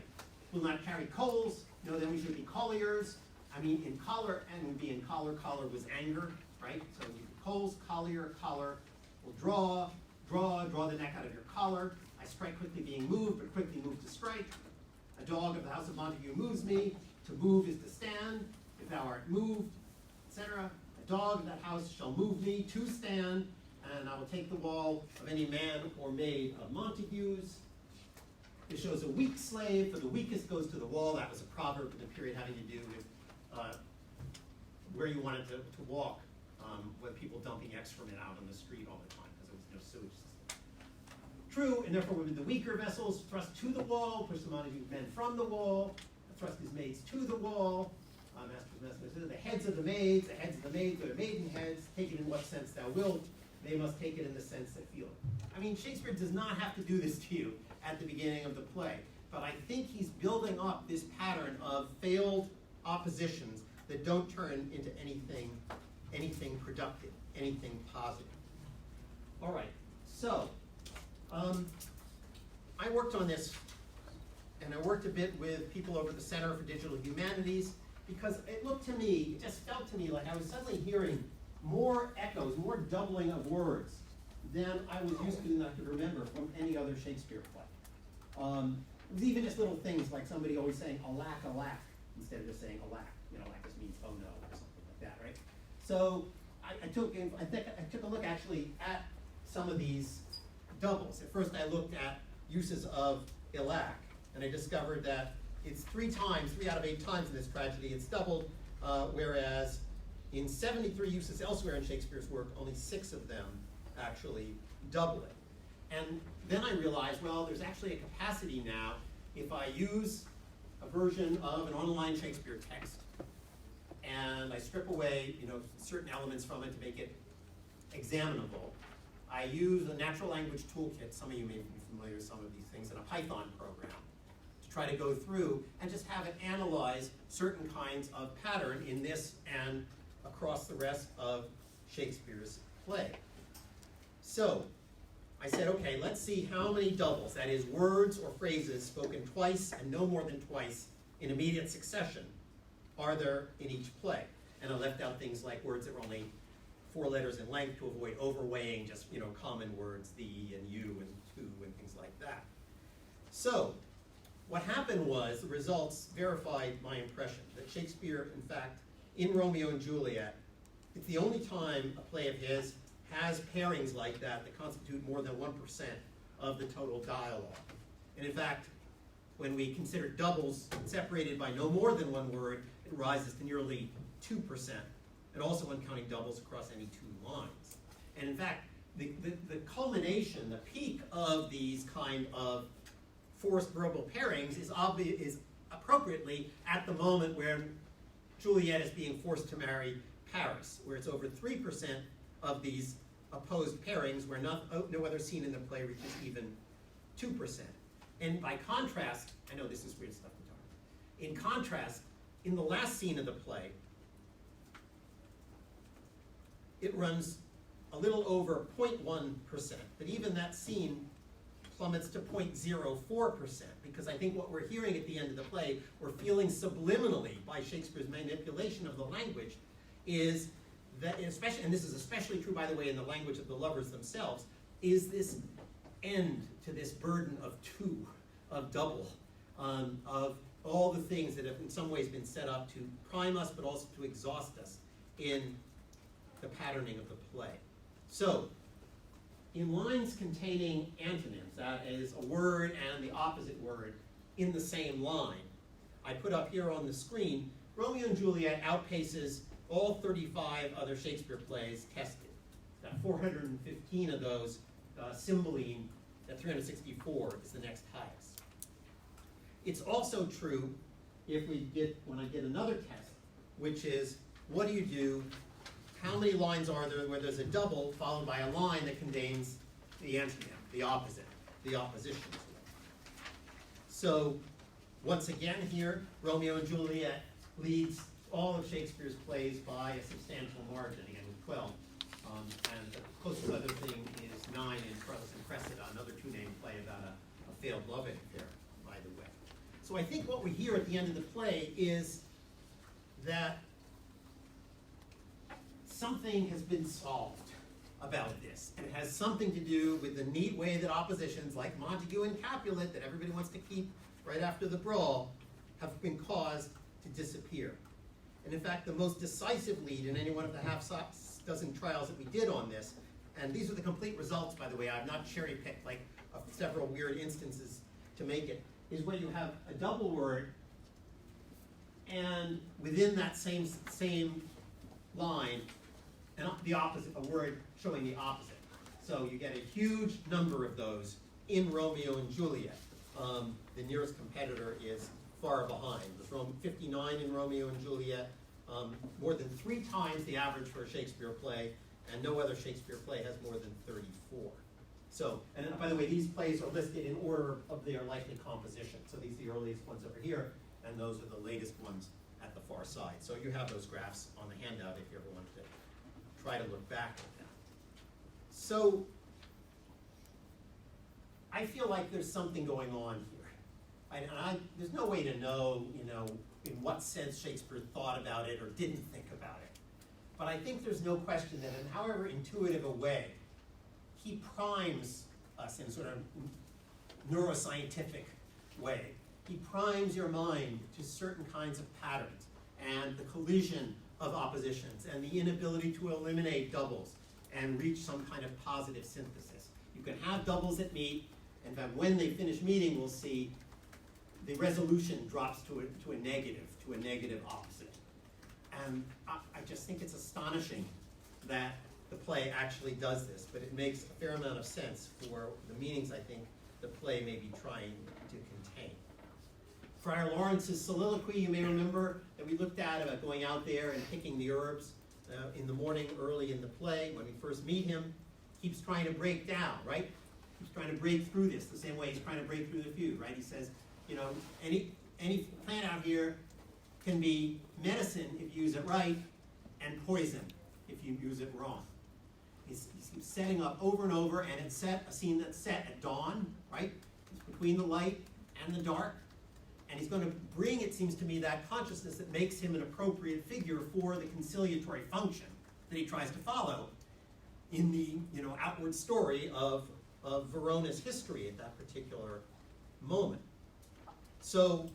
Will not carry coals, then we should be colliers. I mean, in collar, and would be in collar. Collar was anger, right? So coals, collier, collar. Will draw the neck out of your collar. I strike quickly being moved, but quickly move to strike. A dog of the house of Montague moves me. To move is to stand. If thou art moved, etc. A dog of that house shall move me to stand, and I will take the wall of any man or maid of Montague's. It shows a weak slave, for the weakest goes to the wall. That was a proverb in the period having to do with where you wanted to walk, with people dumping excrement out on the street all the time because there was no sewage system. True, and therefore would the weaker vessels thrust to the wall, push the Montague's men from the wall, thrust his maids to the wall. The heads of the maids are maiden heads, take it in what sense thou wilt. They must take it in the sense they feel it. I mean, Shakespeare does not have to do this to you at the beginning of the play, but I think he's building up this pattern of failed oppositions that don't turn into anything productive, anything positive. All right, so I worked on this, and I worked a bit with people over at the Center for Digital Humanities, because it just felt to me like I was suddenly hearing more echoes, more doubling of words than I was used to and I could remember from any other Shakespeare play. It was even just little things like somebody always saying alack, alack, instead of just saying alack. Alack just means oh no, or something like that, right? So I took a look actually at some of these doubles. At first I looked at uses of alack, and I discovered that it's 3 out of 8 times in this tragedy it's doubled, whereas in 73 uses elsewhere in Shakespeare's work, only 6 of them actually double it. And then I realized, well, there's actually a capacity now, if I use a version of an online Shakespeare text, and I strip away, certain elements from it to make it examinable. I use a natural language toolkit, some of you may be familiar with some of these things, in a Python program, to try to go through and just have it analyze certain kinds of pattern in this and across the rest of Shakespeare's play. So I said, okay, let's see how many doubles, that is words or phrases spoken twice and no more than twice in immediate succession, are there in each play. And I left out things like words that were only 4 letters in length to avoid overweighing just common words, thee and you and to and things like that. So what happened was the results verified my impression that Shakespeare, in fact, in Romeo and Juliet, it's the only time a play of his has pairings like that constitute more than 1% of the total dialogue. And in fact, when we consider doubles separated by no more than 1 word, it rises to nearly 2%, and also when counting doubles across any 2 lines. And in fact, the culmination, the peak of these kind of forced verbal pairings is appropriately at the moment where Juliet is being forced to marry Paris, where it's over 3% of these opposed pairings, where no other scene in the play reaches even 2%. And by contrast, I know this is weird stuff to talk about. In contrast, in the last scene of the play, it runs a little over 0.1%, but even that scene plummets to 0.04%, because I think what we're hearing at the end of the play, we're feeling subliminally by Shakespeare's manipulation of the language, is that, especially, and this is especially true, by the way, in the language of the lovers themselves, is this end to this burden of two, of double, of all the things that have in some ways been set up to prime us, but also to exhaust us in the patterning of the play. So, in lines containing antonyms, that is a word and the opposite word in the same line, I put up here on the screen, Romeo and Juliet outpaces all 35 other Shakespeare plays tested. Got 415 of those. Cymbeline at 364 is the next highest. It's also true when I get another test, which is, what do you do? How many lines are there where there's a double followed by a line that contains the antonym, the opposite, the opposition to it? So, once again here, Romeo and Juliet leads all of Shakespeare's plays by a substantial margin, again with 12. And the closest other thing is 9 in Troilus and Cressida, another two-name play about a failed love affair, by the way. So I think what we hear at the end of the play is that something has been solved about this. And it has something to do with the neat way that oppositions like Montague and Capulet, that everybody wants to keep right after the brawl, have been caused to disappear. And in fact, the most decisive lead in any one of the half-dozen trials that we did on this, and these are the complete results, by the way, I've not cherry-picked like several weird instances to make it, is when you have a double word, and within that same line, and the opposite, a word showing the opposite. So you get a huge number of those in Romeo and Juliet. The nearest competitor is far behind. There's 59 in Romeo and Juliet, more than 3 times the average for a Shakespeare play, and no other Shakespeare play has more than 34. So, and by the way, these plays are listed in order of their likely composition. So these are the earliest ones over here, and those are the latest ones at the far side. So you have those graphs on the handout if you ever want to try to look back at them. So I feel like there's something going on here. There's no way to know, in what sense Shakespeare thought about it or didn't think about it. But I think there's no question that in however intuitive a way, he primes us in sort of neuroscientific way. He primes your mind to certain kinds of patterns and the collision of oppositions and the inability to eliminate doubles and reach some kind of positive synthesis. You can have doubles that meet, and that when they finish meeting, we'll see the resolution drops to a negative opposite. And I just think it's astonishing that the play actually does this, but it makes a fair amount of sense for the meanings I think the play may be trying to contain. Friar Lawrence's soliloquy, you may remember, that we looked at about going out there and picking the herbs in the morning early in the play when we first meet him, keeps trying to break down, right? He's trying to break through this the same way he's trying to break through the feud, right? He says, any plant out here can be medicine if you use it right, and poison if you use it wrong. He's setting up over and over, and it's a scene that's set at dawn, right? It's between the light and the dark. And he's going to bring, it seems to me, that consciousness that makes him an appropriate figure for the conciliatory function that he tries to follow in the outward story of Verona's history at that particular moment. So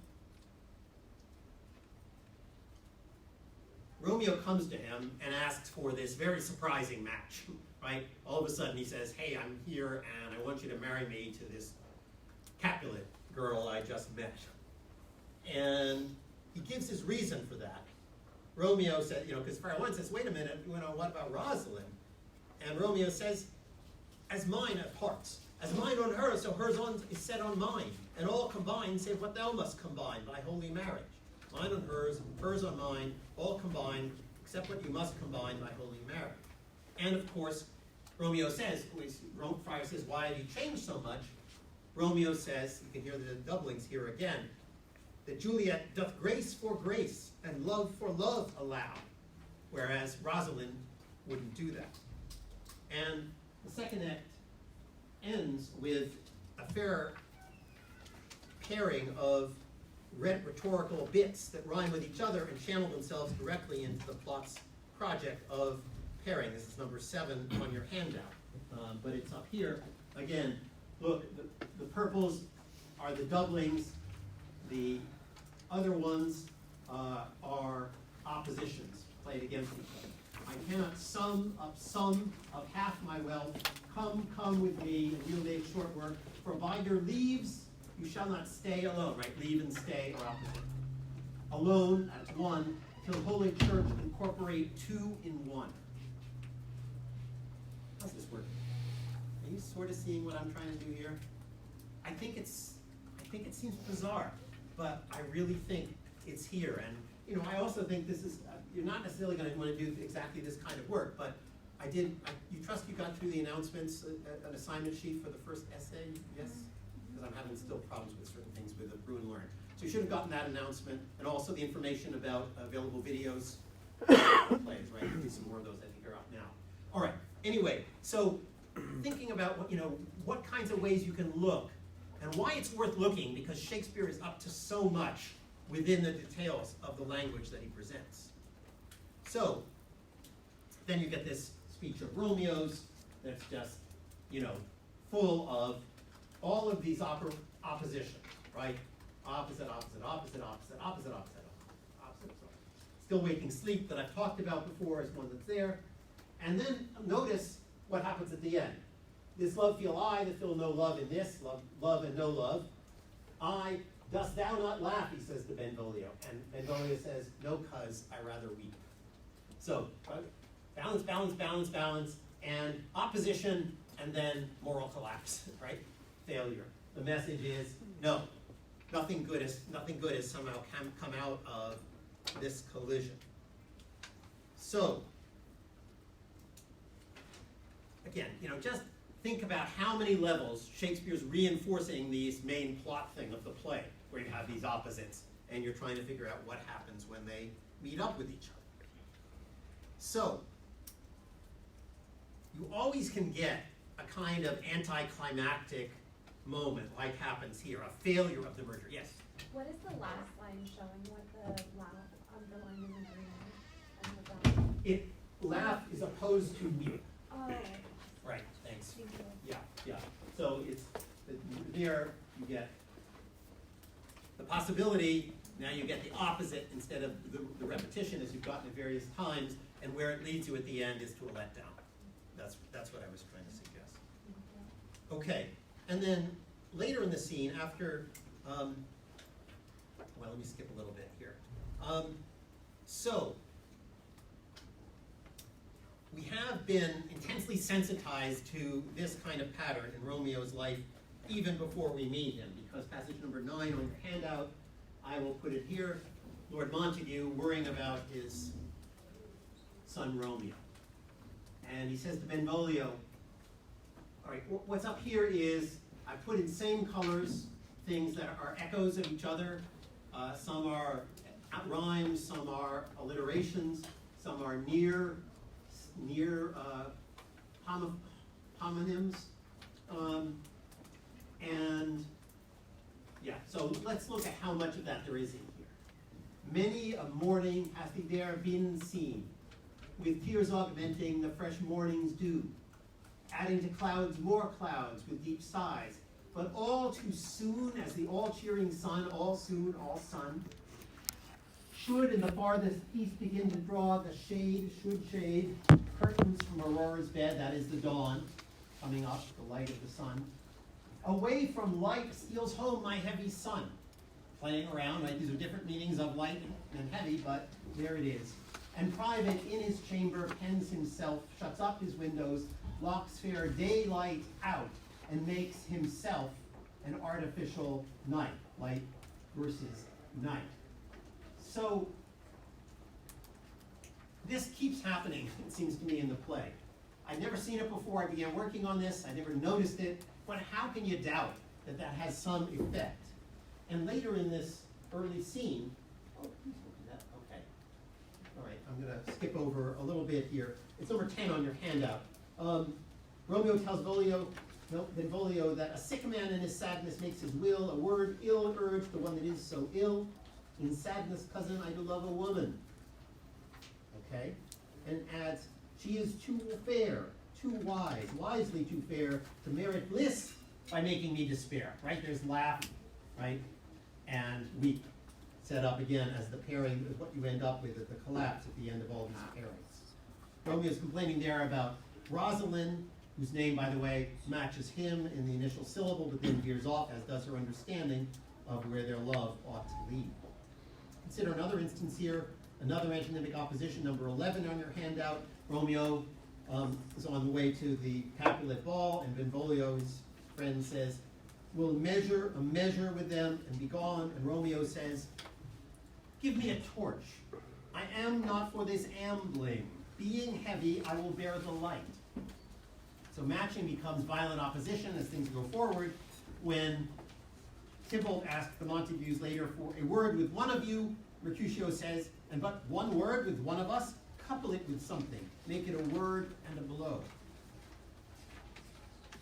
Romeo comes to him and asks for this very surprising match, right? All of a sudden he says, hey, I'm here and I want you to marry me to this Capulet girl I just met. And he gives his reason for that. Romeo said, because Friar Lawrence says, wait a minute, what about Rosalind? And Romeo says, as mine at parts. As mine on her, so hers on is set on mine. And all combined, save what thou must combine by holy marriage. Mine on hers, hers on mine, all combined, except what you must combine by holy marriage. And of course, Romeo says, Friar says, why have you changed so much? Romeo says, you can hear the doublings here again, that Juliet doth grace for grace and love for love allow, whereas Rosalind wouldn't do that. And the second act ends with a fair pairing of rhetorical bits that rhyme with each other and channel themselves directly into the plot's project of pairing. This is number 7 on your handout, but it's up here. Again, look, the purples are the doublings. The other ones are oppositions played against each other. I cannot sum of half my wealth. Come with me, and you'll make short work. For by your leaves you shall not stay alone, right? Leave and stay are opposite. Alone as one, till Holy Church incorporate 2 in 1. How's this working? Are you sort of seeing what I'm trying to do here? I think it seems bizarre, but I really think it's here. And I also think this is, you're not necessarily going to want to do exactly this kind of work, but you trust you got through the announcements, an assignment sheet for the first essay, yes? Because I'm having still problems with certain things with the Brew and Learn. So you should have gotten that announcement, and also the information about available videos, plays, right? There'll be some more of those I think are out now. All right, anyway, so thinking about what kinds of ways you can look, and why it's worth looking, because Shakespeare is up to so much within the details of the language that he presents. So, then you get this speech of Romeo's that's just, full of all of these oppositions, right? Opposite. Still Waking Sleep that I've talked about before is one that's there. And then notice what happens at the end. This love feel I, that feel no love in this, love and no love. I, dost thou not laugh, he says to Benvolio. And Benvolio says, no, cuz I rather weep. So, balance, and opposition, and then moral collapse, right? Failure. The message is, no, nothing good has somehow come out of this collision. So, again, just think about how many levels Shakespeare's reinforcing these main plot thing of the play, where you have these opposites, and you're trying to figure out what happens when they meet up with each other. So, you always can get a kind of anticlimactic moment, like happens here, a failure of the merger. Yes? What is the last line showing? What the laugh underlined in the green and It laugh is opposed to weep. Oh. Right, thanks. Thank you. Yeah. So it's there you get the possibility, now you get the opposite instead of the repetition as you've gotten at various times, and where it leads you at the end is to a letdown. That's what I was trying to suggest. Okay, and then later in the scene, after, well, let me skip a little bit here. So, we have been intensely sensitized to this kind of pattern in Romeo's life even before we meet him, because passage number 9 on your handout, I will put it here, Lord Montague worrying about his son Romeo. And he says to Benvolio, all right, what's up here is I put in same colors things that are echoes of each other. Some are rhymes, some are alliterations, some are near homonyms. And yeah, so let's look at how much of that there is in here. Many a morning hath he there been seen, with tears augmenting the fresh morning's dew, adding to clouds more clouds with deep sighs, but all too soon as the all-cheering sun, all soon, all sun, should in the farthest east begin to draw the shade, should shade, curtains from Aurora's bed, that is the dawn, coming up, the light of the sun. Away from light steals home my heavy son. Playing around, right? These are different meanings of light and heavy, but there it is. And private in his chamber pens himself, shuts up his windows, locks fair daylight out, and makes himself an artificial night, light versus night. So this keeps happening, it seems to me, in the play. I'd never seen it before I began working on this, I never noticed it, but how can you doubt that that has some effect? And later in this early scene, oh, please look at that, okay. All right, I'm gonna skip over a little bit here. It's number 10 on your handout. Romeo tells Benvolio that a sick man in his sadness makes his will, a word ill urged, the one that is so ill. In sadness, cousin, I do love a woman. Okay? And adds, she is too fair, too wise, wisely too fair, to merit bliss by making me despair. Right? There's laugh, right? And weep, set up again as the pairing is what you end up with at the collapse at the end of all these pairings. Romeo's complaining there about Rosalind, whose name, by the way, matches him in the initial syllable, but then veers off, as does her understanding of where their love ought to lead. Consider another instance here, another antonymic opposition, number 11 on your handout. Romeo is on the way to the Capulet ball, and Benvolio's friend says, we'll measure a measure with them and be gone. And Romeo says, give me a torch. I am not for this ambling. Being heavy, I will bear the light. So matching becomes violent opposition as things go forward. When Tybalt asks the Montagues later for a word with one of you, Mercutio says, and but one word with one of us, couple it with something. Make it a word and a blow.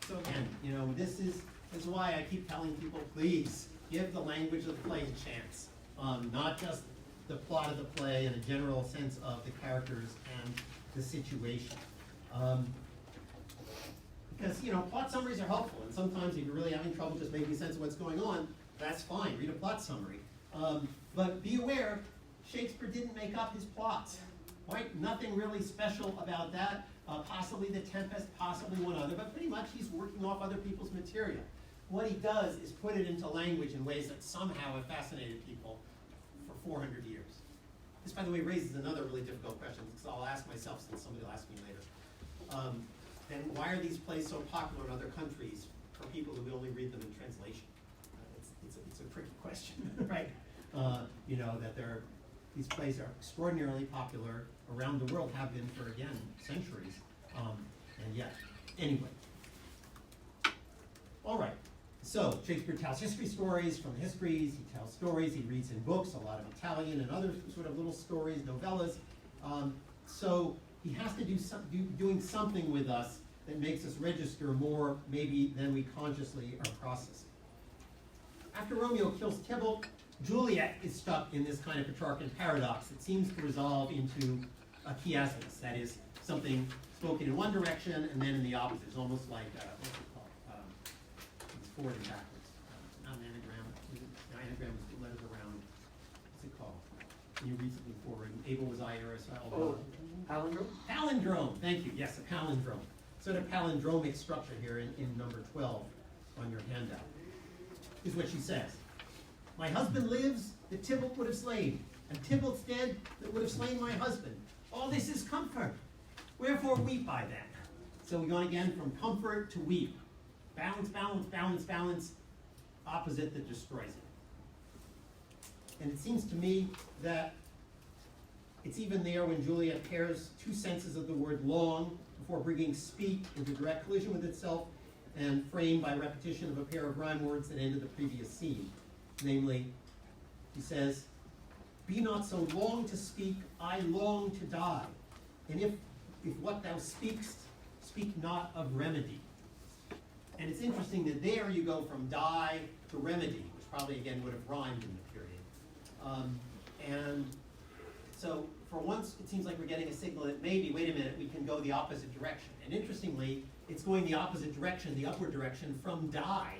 So again, this is why I keep telling people, please, give the language of the play a chance. Not just the plot of the play and a general sense of the characters and the situation. Because, plot summaries are helpful, and sometimes if you're really having trouble just making sense of what's going on, that's fine, read a plot summary. But be aware, Shakespeare didn't make up his plots, right? Nothing really special about that. Possibly The Tempest, possibly one other, but pretty much he's working off other people's material. What he does is put it into language in ways that somehow have fascinated people for 400 years. This, by the way, raises another really difficult question, because I'll ask myself since somebody will ask me later. Then why are these plays so popular in other countries for people who only read them in translation? It's a tricky question, right? That these plays are extraordinarily popular around the world, have been for, again, centuries. And yet, anyway. All right, so Shakespeare tells history stories from histories, he tells stories, he reads in books, a lot of Italian and other sort of little stories, novellas. So he has to doing something with us that makes us register more maybe than we consciously are processing. After Romeo kills Tybalt, Juliet is stuck in this kind of Petrarchan paradox that seems to resolve into a chiasmus, that is, something spoken in one direction and then in the opposite. It's almost like, what's it called? It's forward and backwards. Not an anagram. An anagram is the letters around. What's it called? Can you read something forward? Abel was Iris. Palindrome? Palindrome, thank you. Yes, a palindrome. Sort of palindromic structure here in number 12 on your handout. Is what she says. My husband lives that Tybalt would have slain, and Tybalt's dead that would have slain my husband. All this is comfort. Wherefore weep I then. So we're going again from comfort to weep. Balance, balance, balance, balance. Opposite that destroys it. And it seems to me that it's even there when Juliet pairs two senses of the word long before bringing speak into direct collision with itself and framed by repetition of a pair of rhyme words that ended the previous scene. Namely, he says, be not so long to speak, I long to die. And if what thou speakst, speak not of remedy. And it's interesting that there you go from die to remedy, which probably again would have rhymed in the period. And so for once it seems like we're getting a signal that maybe, wait a minute, we can go the opposite direction. And interestingly, it's going the opposite direction, the upward direction, from die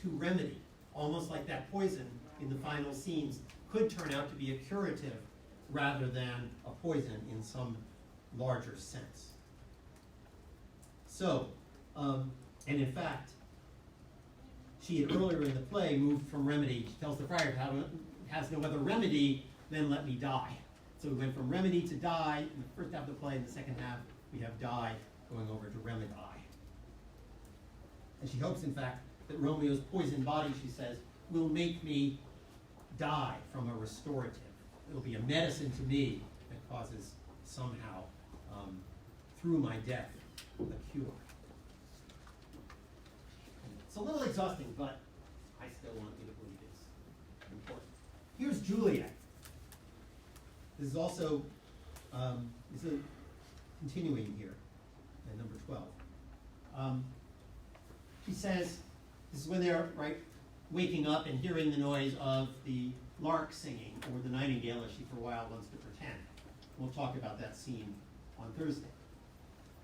to remedy. Almost like that poison in the final scenes could turn out to be a curative rather than a poison in some larger sense. So, and in fact, she had earlier in the play moved from remedy. She tells the friar, has no other remedy than let me die. So we went from remedy to die in the first half of the play. In the second half, we have die going over to remedy. And she hopes, in fact, that Romeo's poisoned body, she says, will make me die from a restorative. It'll be a medicine to me that causes somehow, through my death, a cure. It's a little exhausting, but I still want you to believe it's important. Here's Juliet. This is also continuing here at number 12. She says, this is when they're waking up and hearing the noise of the lark singing, or the nightingale, as she for a while wants to pretend. We'll talk about that scene on Thursday.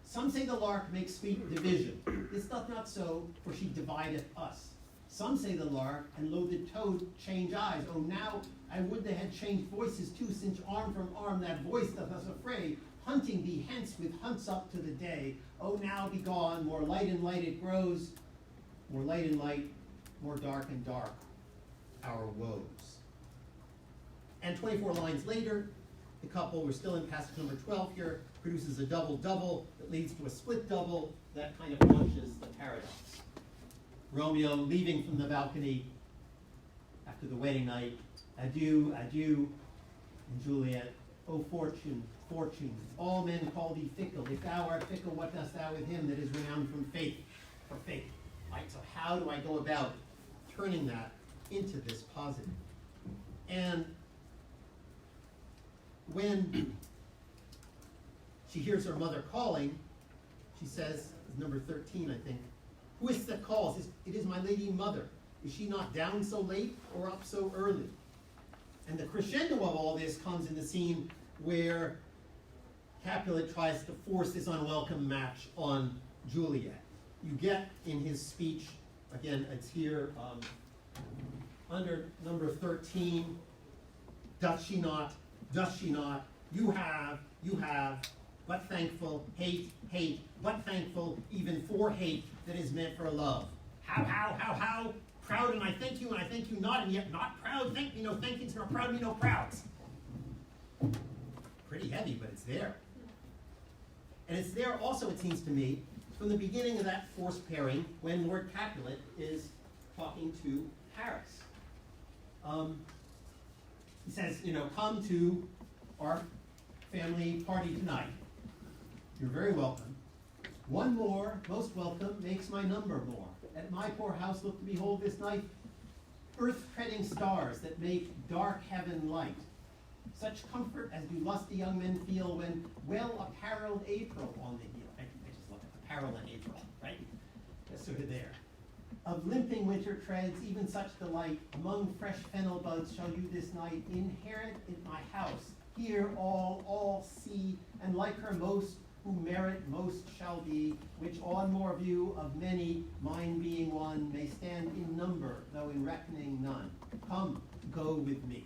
Some say the lark makes sweet division. This doth not so, for she divideth us. Some say the lark and loathed toad change eyes. Oh, now I would they had changed voices too, since arm from arm that voice doth us affray. Hunting thee hence with hunts up to the day. Oh, now be gone, more light and light it grows. More light and light, more dark and dark, our woes. And 24 lines later, the couple, we're still in passage number 12 here, produces a double-double that leads to a split-double that kind of launches the paradox. Romeo leaving from the balcony after the wedding night, adieu, adieu, and Juliet, O fortune, fortune, all men call thee fickle. If thou art fickle, what dost thou with him that is renowned for faith? Right, so how do I go about turning that into this positive? And when she hears her mother calling, she says, number 13, I think, who is it that calls? It is my lady mother. Is she not down so late or up so early? And the crescendo of all this comes in the scene where Capulet tries to force this unwelcome match on Juliet. You get in his speech, again, it's here under number 13, doth she not, you have, but thankful, hate, but thankful, even for hate that is meant for love. How, proud and I thank you not, and yet not proud, thank me no thankings, nor proud me no prouds. Pretty heavy, but it's there. And it's there also, it seems to me, from the beginning of that forced pairing when Lord Capulet is talking to Paris. He says, come to our family party tonight. You're very welcome. One more, most welcome, makes my number more. At my poor house look to behold this night earth-treading stars that make dark heaven light. Such comfort as do lusty young men feel when well-apparelled April on the heel. I just love it. Apparel in April, right? That's sort of there. Of limping winter treads, even such delight, among fresh fennel buds shall you this night inherit in my house. Here all see, and like her most, who merit most shall be, which on more view of many, mine being one, may stand in number, though in reckoning none. Come, go with me.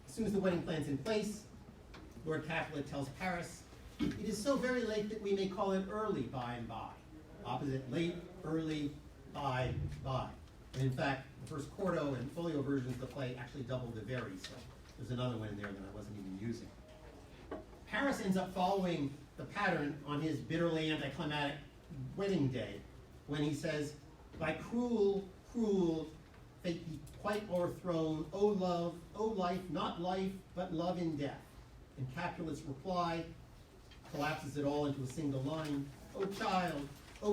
As soon as the wedding plan's in place, Lord Capulet tells Paris, it is so very late that we may call it early by and by. Opposite late, early, by. And in fact, the first quarto and folio versions of the play actually double the very, so there's another one in there that I wasn't even using. Paris ends up following the pattern on his bitterly anticlimactic wedding day when he says, by cruel fate be quite o'erthrown, O love, O life, not life, but love in death. And Capulet's reply collapses it all into a single line, O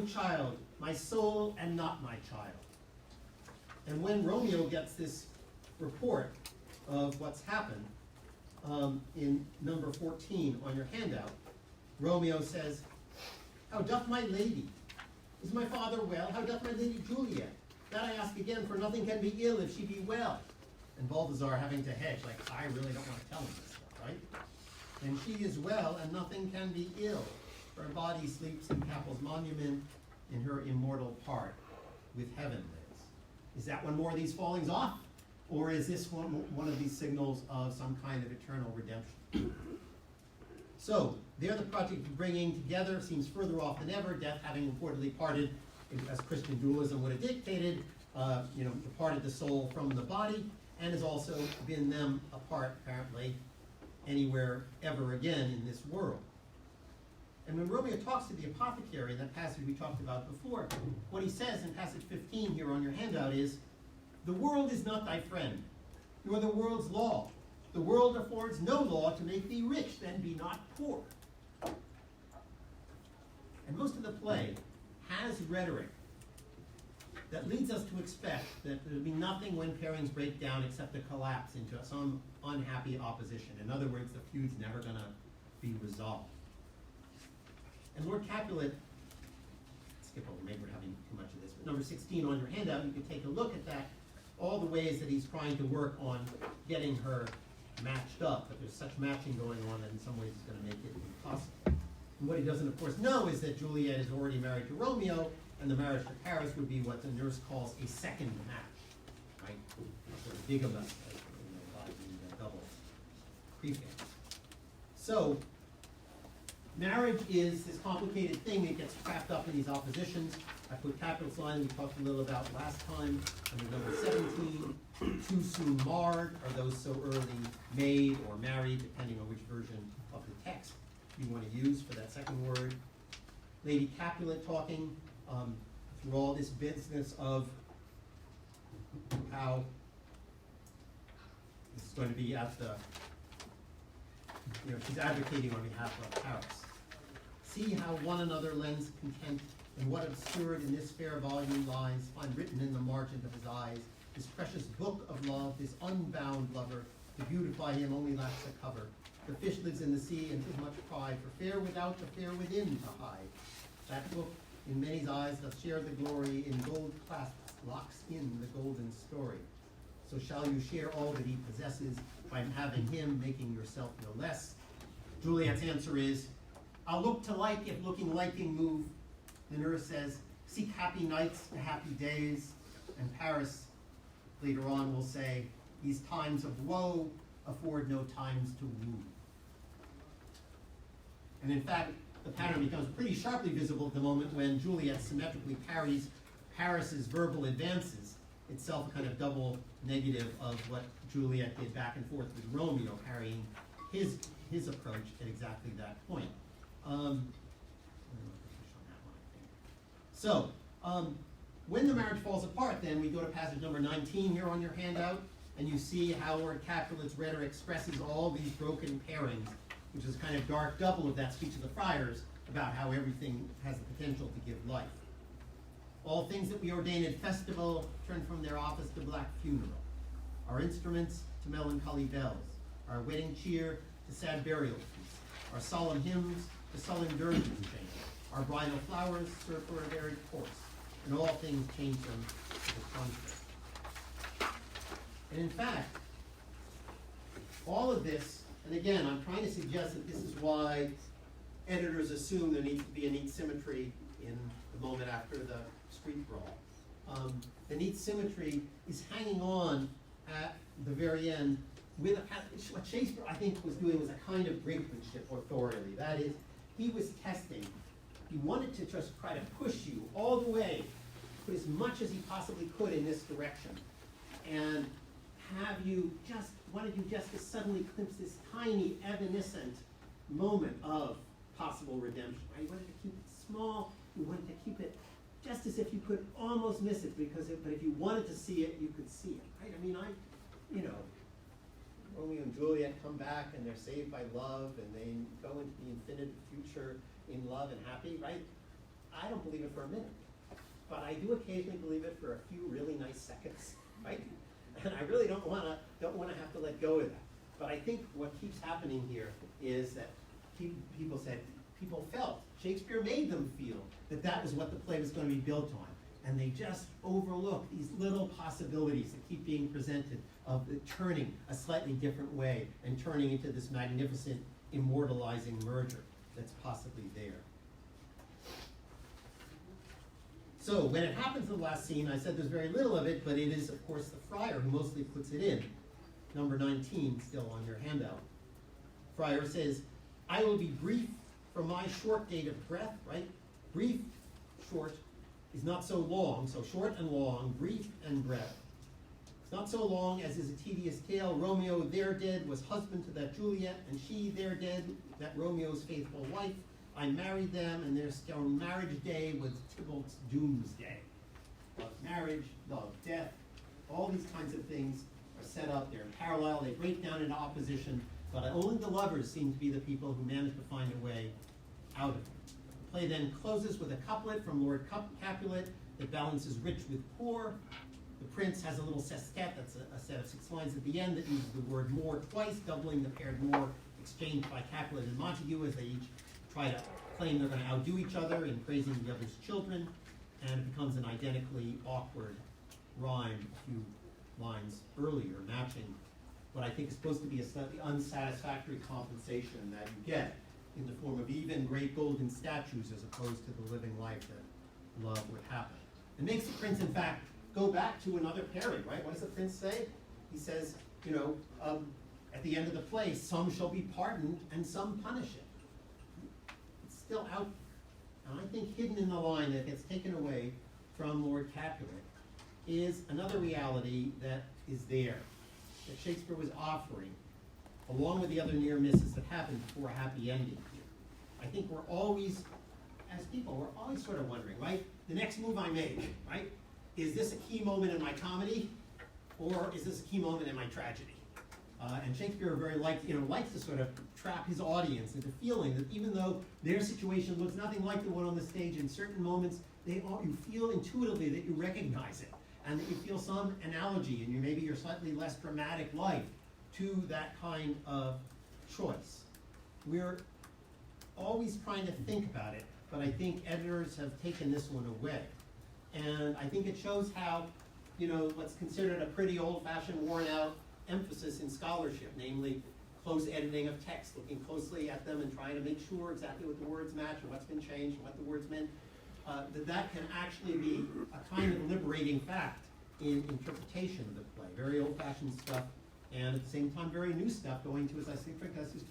child, my soul and not my child. And when Romeo gets this report of what's happened in number 14 on your handout, Romeo says, how doth my lady? Is my father well? How doth my lady Juliet? That I ask again, for nothing can be ill if she be well. And Balthazar having to hedge, like, I really don't want to tell him this stuff, right? And she is well, and nothing can be ill. Her body sleeps in Capel's monument, in her immortal part with heaven lives. Is that one more of these fallings off? Or is this one of these signals of some kind of eternal redemption? So, there the project of bringing together seems further off than ever, death having reportedly parted, as Christian dualism would have dictated, departed the soul from the body, and has also been them apart, apparently, anywhere ever again in this world. And when Romeo talks to the apothecary, that passage we talked about before, what he says in passage 15 here on your handout is, the world is not thy friend, nor the world's law. The world affords no law to make thee rich, then be not poor. And most of the play has rhetoric that leads us to expect that there'll be nothing when pairings break down except to collapse into some unhappy opposition. In other words, the feud's never going to be resolved. And Lord Capulet, skip over, maybe we're having too much of this, but number 16 on your handout, you can take a look at that, all the ways that he's trying to work on getting her matched up, but there's such matching going on that in some ways it's going to make it impossible. And what he doesn't, of course, know is that Juliet is already married to Romeo, and the marriage to Paris would be what the nurse calls a second match, right? A sort of bigamous, by the double prefix. So, marriage is this complicated thing that gets wrapped up in these oppositions. I put Capulets line we talked a little about last time, under number 17. Too soon marred, are those so early made or married, depending on which version of the text you want to use for that second word. Lady Capulet talking through all this business of how this is going to be at the, she's advocating on behalf of Paris. See how one another lends content, and what absurd in this fair volume lies, find written in the margin of his eyes, this precious book of love, this unbound lover, to beautify him only lacks a cover. The fish lives in the sea, and 'tis much pride, for fair without, the fair within to hide. That book in many's eyes doth share the glory, in gold clasps locks in the golden story. So shall you share all that he possesses, by having him, making yourself no less. Juliet's answer is, I'll look to like if looking liking move. The nurse says, seek happy nights to happy days. And Paris, later on, will say, these times of woe afford no times to woo. And in fact, the pattern becomes pretty sharply visible at the moment when Juliet symmetrically parries Paris's verbal advances, itself a kind of double negative of what Juliet did back and forth with Romeo, parrying his approach at exactly that point. So, when the marriage falls apart, then we go to passage number 19 here on your handout, and you see how Lord Capulet's rhetoric expresses all these broken pairings, which is kind of dark double of that speech of the friars about how everything has the potential to give life. All things that we ordain at festival turn from their office to black funeral. Our instruments to melancholy bells, our wedding cheer to sad burial feasts, our solemn hymns to sullen dirges change, our bridal flowers serve for a varied course, and all things change them to the contrary. And in fact, all of this, and again, I'm trying to suggest that this is why editors assume there needs to be a neat symmetry in the moment after the street brawl. The neat symmetry is hanging on at the very end with what Shakespeare, I think, was doing was a kind of brinkmanship authority. That is, he was testing. He wanted to just try to push you all the way, put as much as he possibly could in this direction, and have you just, wanted you just to suddenly glimpse this tiny, evanescent moment of possible redemption. Right? You wanted to keep it small. You wanted to keep it just as if you could almost miss it, but if you wanted to see it, you could see it. Right? I mean, Romeo and Juliet come back and they're saved by love, and they go into the infinite future in love and happy, right? I don't believe it for a minute, but I do occasionally believe it for a few really nice seconds, right? And I really don't want to have to let go of that. But I think what keeps happening here is that people felt, Shakespeare made them feel that that was what the play was going to be built on. And they just overlook these little possibilities that keep being presented of it turning a slightly different way and turning into this magnificent immortalizing merger that's possibly there. So when it happens in the last scene, I said there's very little of it, but it is, of course, the friar who mostly puts it in. Number 19, still on your handout. Friar says, I will be brief from my short date of breath, right? Brief, short, is not so long, so short and long, brief and breath. It's not so long as is a tedious tale. Romeo there dead was husband to that Juliet, and she there dead, that Romeo's faithful wife. I married them, and their stone marriage day was Tybalt's doomsday. Love marriage, love death, all these kinds of things are set up. They're in parallel. They break down into opposition, but only the lovers seem to be the people who manage to find a way out of it. The play then closes with a couplet from Lord Capulet that balances rich with poor. The prince has a little sestet, that's a set of 6 lines at the end that uses the word more twice, doubling the paired more exchanged by Capulet and Montague as they each try to claim they're going to outdo each other in praising the other's children, and it becomes an identically awkward rhyme a few lines earlier, matching what I think is supposed to be a slightly unsatisfactory compensation that you get in the form of even great golden statues as opposed to the living life that love would happen. It makes the prince, in fact, go back to another pairing, right? What does the prince say? He says, at the end of the play, some shall be pardoned and some punish it. It's still out, and I think hidden in the line that gets taken away from Lord Capulet is another reality that is there, that Shakespeare was offering, along with the other near misses that happened before a happy ending here. I think we're always, as people, we're always sort of wondering, right? The next move I make, right? Is this a key moment in my comedy, or is this a key moment in my tragedy? And Shakespeare likes to sort of trap his audience into feeling that even though their situation looks nothing like the one on the stage, in certain moments you feel intuitively that you recognize it, and that you feel some analogy in maybe your slightly less dramatic life to that kind of choice. We're always trying to think about it, but I think editors have taken this one away. And I think it shows how, what's considered a pretty old-fashioned, worn-out emphasis in scholarship, namely close editing of text, looking closely at them and trying to make sure exactly what the words match and what's been changed and what the words meant, that can actually be a kind of liberating fact in interpretation of the play. Very old-fashioned stuff, and at the same time, very new stuff, going to, as I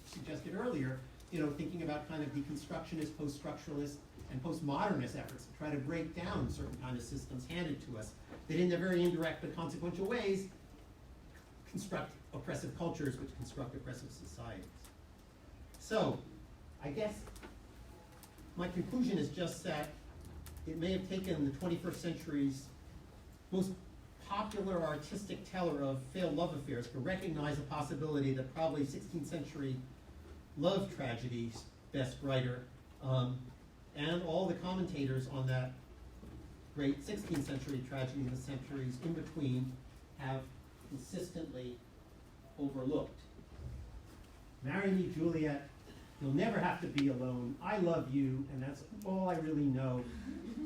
suggested earlier, thinking about kind of deconstructionist, post-structuralist, and postmodernist efforts to try to break down certain kind of systems handed to us that in their very indirect but consequential ways construct oppressive cultures which construct oppressive societies. So, I guess my conclusion is just that it may have taken the 21st century's most popular artistic teller of failed love affairs to recognize a possibility that probably 16th century love tragedies best writer and all the commentators on that great 16th century tragedy and the centuries in between have consistently overlooked. Marry me, Juliet. You'll never have to be alone. I love you, and that's all I really know.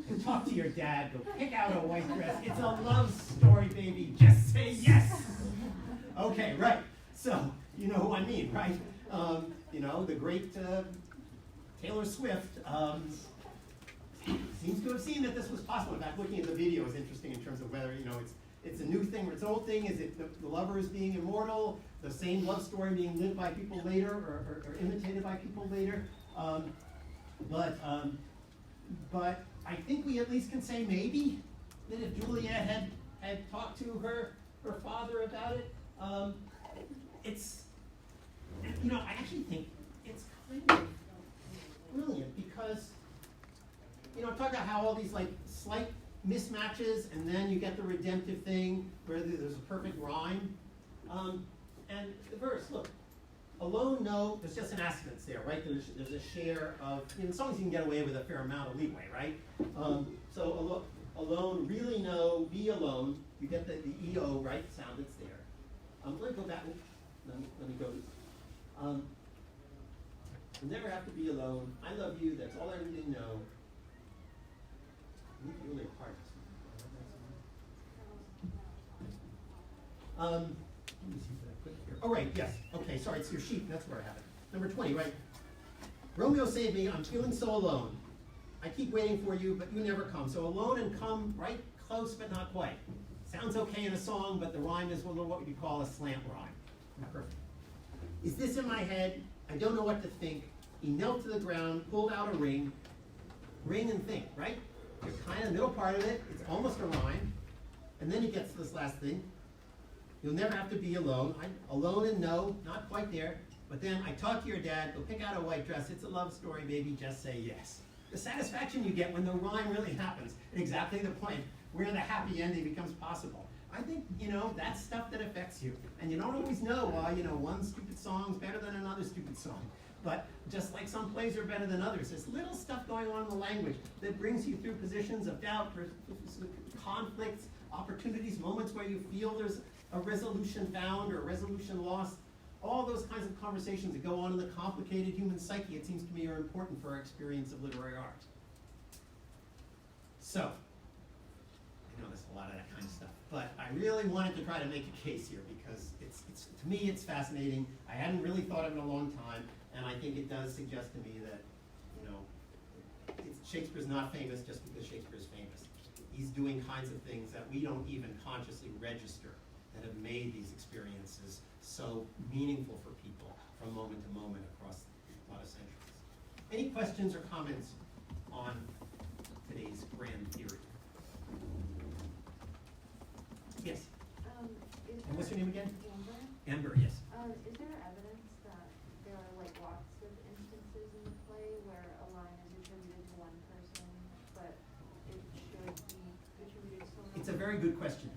And talk to your dad. Go pick out a white dress. It's a love story, baby. Just say yes. Okay, right. So, you know who I mean, right? The great Taylor Swift seems to have seen that this was possible. In fact, looking at the video is interesting in terms of whether, it's a new thing or it's an old thing. Is it the lover is being immortal, the same love story being lived by people later or imitated by people later? But I think we at least can say maybe that if Juliet had talked to her father about it, it's, I actually think it's kind of brilliant because, talk about how all these slight mismatches and then you get the redemptive thing where there's a perfect rhyme. And the verse, look, alone, no, there's just an assonance there, right? There's a share of, in songs you can get away with a fair amount of leeway, right? So alone, really no, be alone, you get the EO, right, sound that's there. Let me go back, let me go. You'll never have to be alone. I love you, that's all I really know. Really hard. Let me see if I put here. Oh, right, yes. Okay, sorry, it's your sheet. That's where I have it. Number 20, right? Romeo saved me. I'm feeling so alone. I keep waiting for you, but you never come. So alone and come, right? Close, but not quite. Sounds okay in a song, but the rhyme is a little what you call a slant rhyme. Not perfect. Is this in my head? I don't know what to think. He knelt to the ground, pulled out a ring. Ring and think, right? You're kind of the middle part of it. It's almost a rhyme. And then he gets to this last thing. You'll never have to be alone. Alone and no, not quite there. But then I talk to your dad, go pick out a white dress. It's a love story, baby, just say yes. The satisfaction you get when the rhyme really happens at exactly the point where the happy ending becomes possible. I think, that's stuff that affects you. And you don't always know why, one stupid song's better than another stupid song. But just like some plays are better than others, there's little stuff going on in the language that brings you through positions of doubt, conflicts, opportunities, moments where you feel there's a resolution found or a resolution lost. All those kinds of conversations that go on in the complicated human psyche, it seems to me, are important for our experience of literary art. So, I know there's a lot of that kind of stuff, but I really wanted to try to make a case here because it's to me it's fascinating. I hadn't really thought of it in a long time, and I think it does suggest to me that, Shakespeare's not famous just because Shakespeare's famous. He's doing kinds of things that we don't even consciously register that have made these experiences so meaningful for people from moment to moment across a lot of centuries. Any questions or comments on today's grand theory? Yes? And what's your name again? Amber. Amber, yes. Is there evidence that there are lots of instances in the play where a line is attributed to one person, but it should be attributed to someone else? It's a very good question.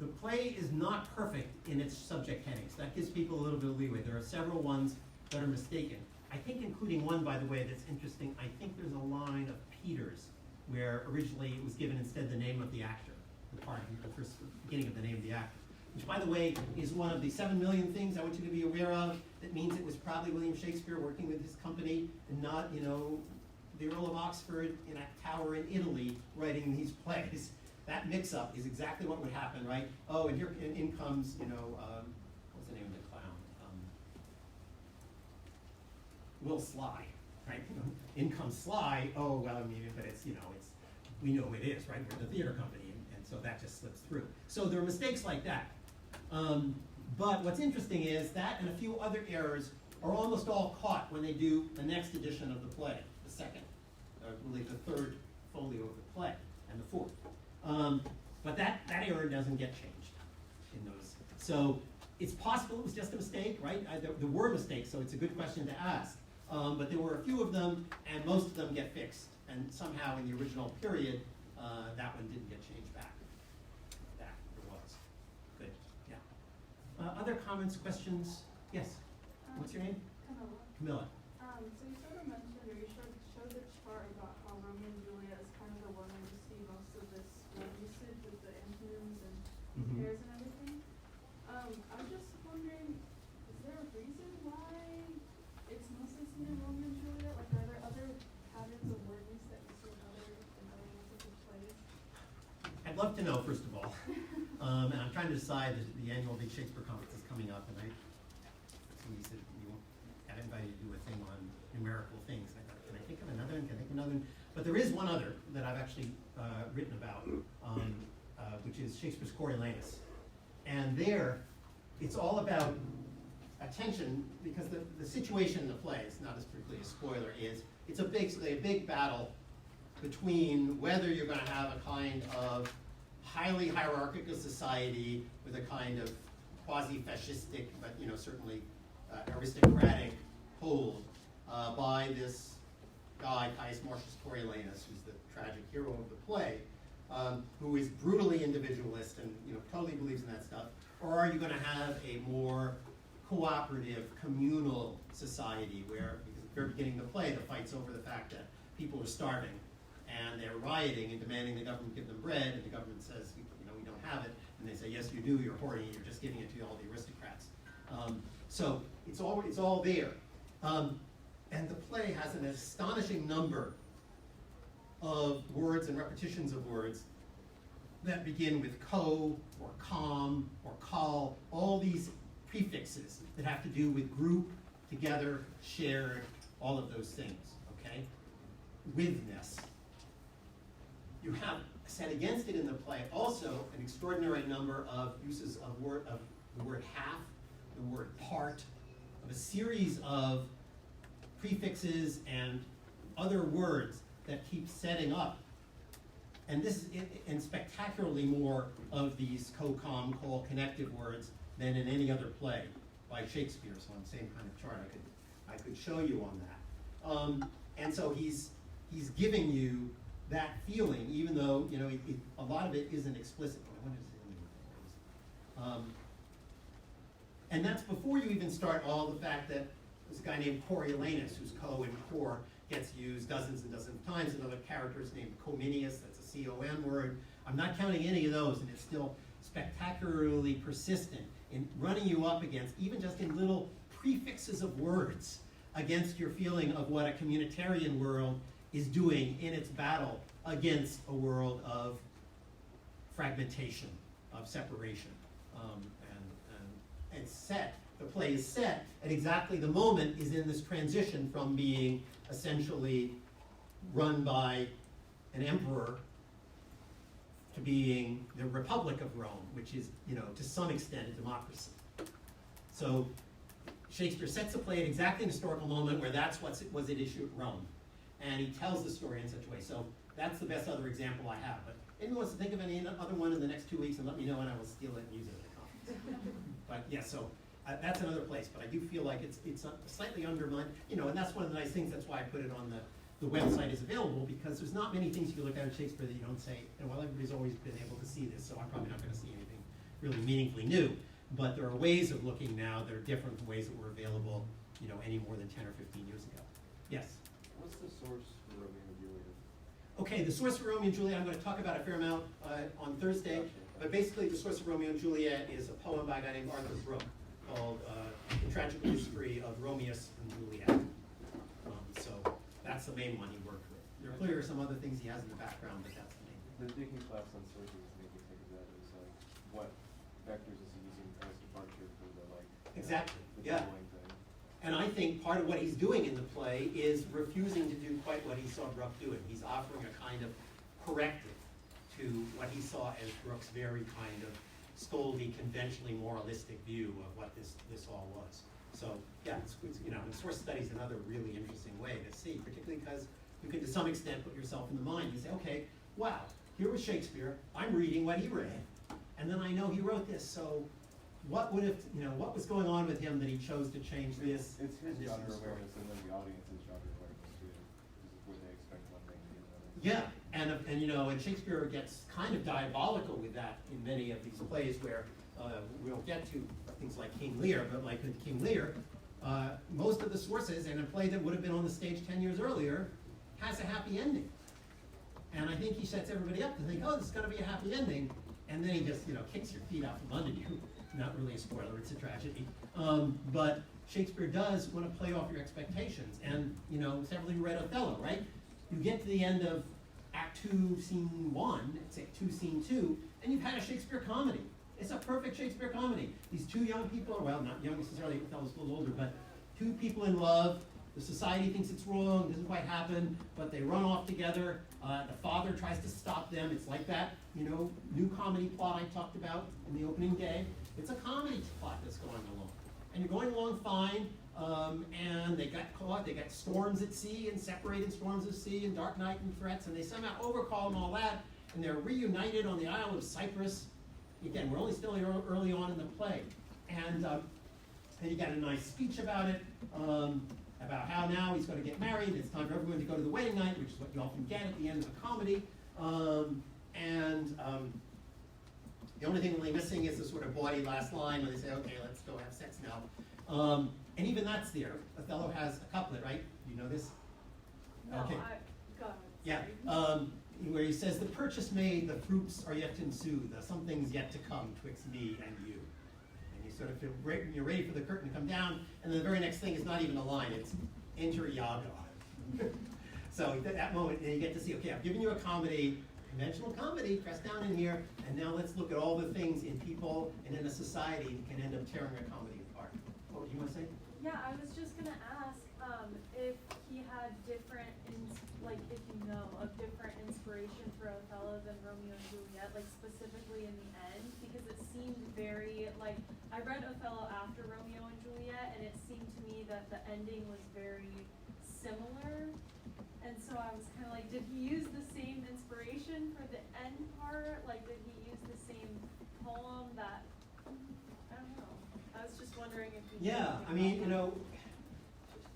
The play is not perfect in its subject headings. That gives people a little bit of leeway. There are several ones that are mistaken. I think including one, by the way, that's interesting. I think there's a line of Peter's where originally it was given instead the name of the actor, the first beginning of the name of the actor, which, by the way, is one of the 7 million things I want you to be aware of. That means it was probably William Shakespeare working with his company and not, the Earl of Oxford in a tower in Italy writing these plays. That mix-up is exactly what would happen, right? Oh, and here in comes, what's the name of the clown? Will Sly, right? In comes Sly. Oh, well, but it's, we know who it is, right? We're the theater company, and so that just slips through. So there are mistakes like that. But what's interesting is that and a few other errors are almost all caught when they do the next edition of the play, the second, really the third folio of the play, and the fourth. But that error doesn't get changed in those. So it's possible it was just a mistake, right? There were mistakes, so it's a good question to ask. But there were a few of them, and most of them get fixed. And somehow in the original period, that one didn't get changed back. That it was. Good, yeah. Other comments, questions? Yes? What's your name? Camilla. So you sort of mentioned, or you showed the chart about how Romeo and Juliet is kind of the one where you see most of this usage with the antonyms and pairs and everything. I was just wondering, is there a reason why it's mostly seen in Romeo and Juliet? Like, are there other patterns of word use that you see in other sorts of plays? I'd love to know, first of all. And I'm trying to decide, the annual Big Shakespeare Conference is coming up, and somebody said you got invited to do a thing on numerical things. And I thought, can I think of another one? Can I think of another one? But there is one other that I've actually written about, which is Shakespeare's Coriolanus. And there, it's all about attention, because the situation in the play, it's not as particularly a spoiler, is it's basically a big battle between whether you're going to have a kind of highly hierarchical society with a kind of quasi-fascistic, but certainly aristocratic hold by this guy, Caius Marcius Coriolanus, who's the tragic hero of the play, who is brutally individualist and totally believes in that stuff? Or are you going to have a more cooperative, communal society where, because at the very beginning of the play, the fight's over the fact that people are starving and they're rioting and demanding the government give them bread, and the government says, we don't have it, and they say, yes, you do, you're hoarding it, you're just giving it to all the aristocrats. So it's all there. And the play has an astonishing number of words and repetitions of words that begin with co, or com, or call, all these prefixes that have to do with group, together, shared, all of those things, okay? Withness. You have set against it in the play also an extraordinary number of uses of the word half, the word part, of a series of prefixes and other words that keep setting up and this is and spectacularly more of these co-com, connective words than in any other play by Shakespeare. So on the same kind of chart, I could show you on that. And so he's giving you that feeling, even though a lot of it isn't explicit. And that's before you even start all the fact that there's a guy named Coriolanus, whose co and cor gets used dozens and dozens of times. Another character is named Cominius, that's a C-O-M word. I'm not counting any of those, and it's still spectacularly persistent in running you up against, even just in little prefixes of words, against your feeling of what a communitarian world is doing in its battle against a world of fragmentation, of separation. And it's set, the play is set at exactly the moment is in this transition from being essentially run by an emperor to being the Republic of Rome, which is, to some extent, a democracy. So Shakespeare sets the play at exactly an historical moment where that's what was at issue at Rome. And he tells the story in such a way. So that's the best other example I have. But anyone wants to think of any other one in the next 2 weeks, and let me know, and I will steal it and use it at the conference. But yeah, so that's another place. But I do feel like it's slightly undermined, and that's one of the nice things. That's why I put it on the website is available, because there's not many things you can look at in Shakespeare that you don't say, well, everybody's always been able to see this, so I'm probably not going to see anything really meaningfully new. But there are ways of looking now that are different from ways that were available, any more than 10 or 15 years ago. Yes? What's the source for Romeo and Juliet? Okay, the source for Romeo and Juliet, I'm going to talk about a fair amount on Thursday. But basically, the source of Romeo and Juliet is a poem by a guy named Arthur Brooke called The Tragical History of Romeus and Juliet. So that's the main one he worked with. There are clearly some other things he has in the background, but that's the main one. The digging class on sources make me think of that as what vectors is he using as departure for the Exactly, the yeah. doubling thing. And I think part of what he's doing in the play is refusing to do quite what he saw Brooke doing. He's offering a kind of corrective to what he saw as Brooke's very kind of scoldy, conventionally moralistic view of what this all was. So yeah, it's source study is another really interesting way to see, particularly because you can to some extent put yourself in the mind. You say, okay, wow, here was Shakespeare. I'm reading what he read, and then I know he wrote this. So what would have, what was going on with him that he chose to change this? It's his and this genre in the story? awareness, and then the audience's genre awareness too. This is where they expect one thing to be another. Yeah, and Shakespeare gets kind of diabolical with that in many of these plays where we'll get to things like King Lear, but like with King Lear, most of the sources in a play that would have been on the stage 10 years earlier has a happy ending. And I think he sets everybody up to think, oh, this is going to be a happy ending, and then he just, kicks your feet out from under you. Not really a spoiler, it's a tragedy. But Shakespeare does want to play off your expectations. And, several of you read Othello, right? You get to the end of Act 2, Scene 1, it's Act 2, Scene 2, and you've had a Shakespeare comedy. It's a perfect Shakespeare comedy. These two young people, well, not young necessarily, Othello's a little older, but two people in love. The society thinks it's wrong, doesn't quite happen, but they run off together. The father tries to stop them. It's like that, new comedy plot I talked about in the opening day. It's a comedy plot that's going along. And you're going along fine, and they got caught, they got storms at sea and separated storms of sea and dark night and threats, and they somehow overcall and all that, and they're reunited on the Isle of Cyprus. Again, we're only still early on in the play. And you got a nice speech about it, about how now he's going to get married, it's time for everyone to go to the wedding night, which is what you often get at the end of a comedy. The only thing really missing is the sort of bawdy last line where they say, okay, let's go have sex now. And even that's there. Othello has a couplet, right? You know this? No, Okay. go on. Yeah. Sorry. Where he says, the purchase made, the fruits are yet to ensue, the something's yet to come twixt me and you. And you sort of feel you're ready for the curtain to come down, and then the very next thing is not even a line, it's enter Iago. So at that moment, then you get to see, okay, I've given you a comedy, conventional comedy, press down in here, and now let's look at all the things in people and in a society that can end up tearing a comedy apart. What do you want to say? Yeah, I was just gonna ask, if he had different, if you know, of different inspiration for Othello than Romeo and Juliet, like specifically in the end, because it seemed very, I read Othello after Romeo and Juliet, and it seemed to me that the ending was very similar, and so I was kinda like, did he use the same inspiration motivation for the end part? Like, did he use the same poem that, I don't know. I was just wondering if he. Yeah, I mean, you know,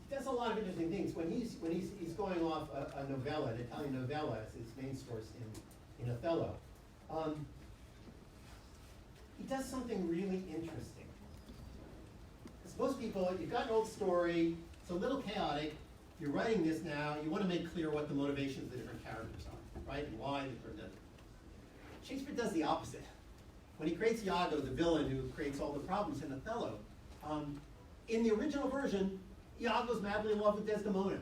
he does a lot of interesting things. When he's going off a novella, an Italian novella as his main source in Othello, he does something really interesting. Because most people, you've got an old story, it's a little chaotic, you're writing this now, you want to make clear what the motivations of the different characters are, right? And why they're done. Shakespeare does the opposite. When he creates Iago, the villain who creates all the problems in Othello, in the original version, Iago's madly in love with Desdemona.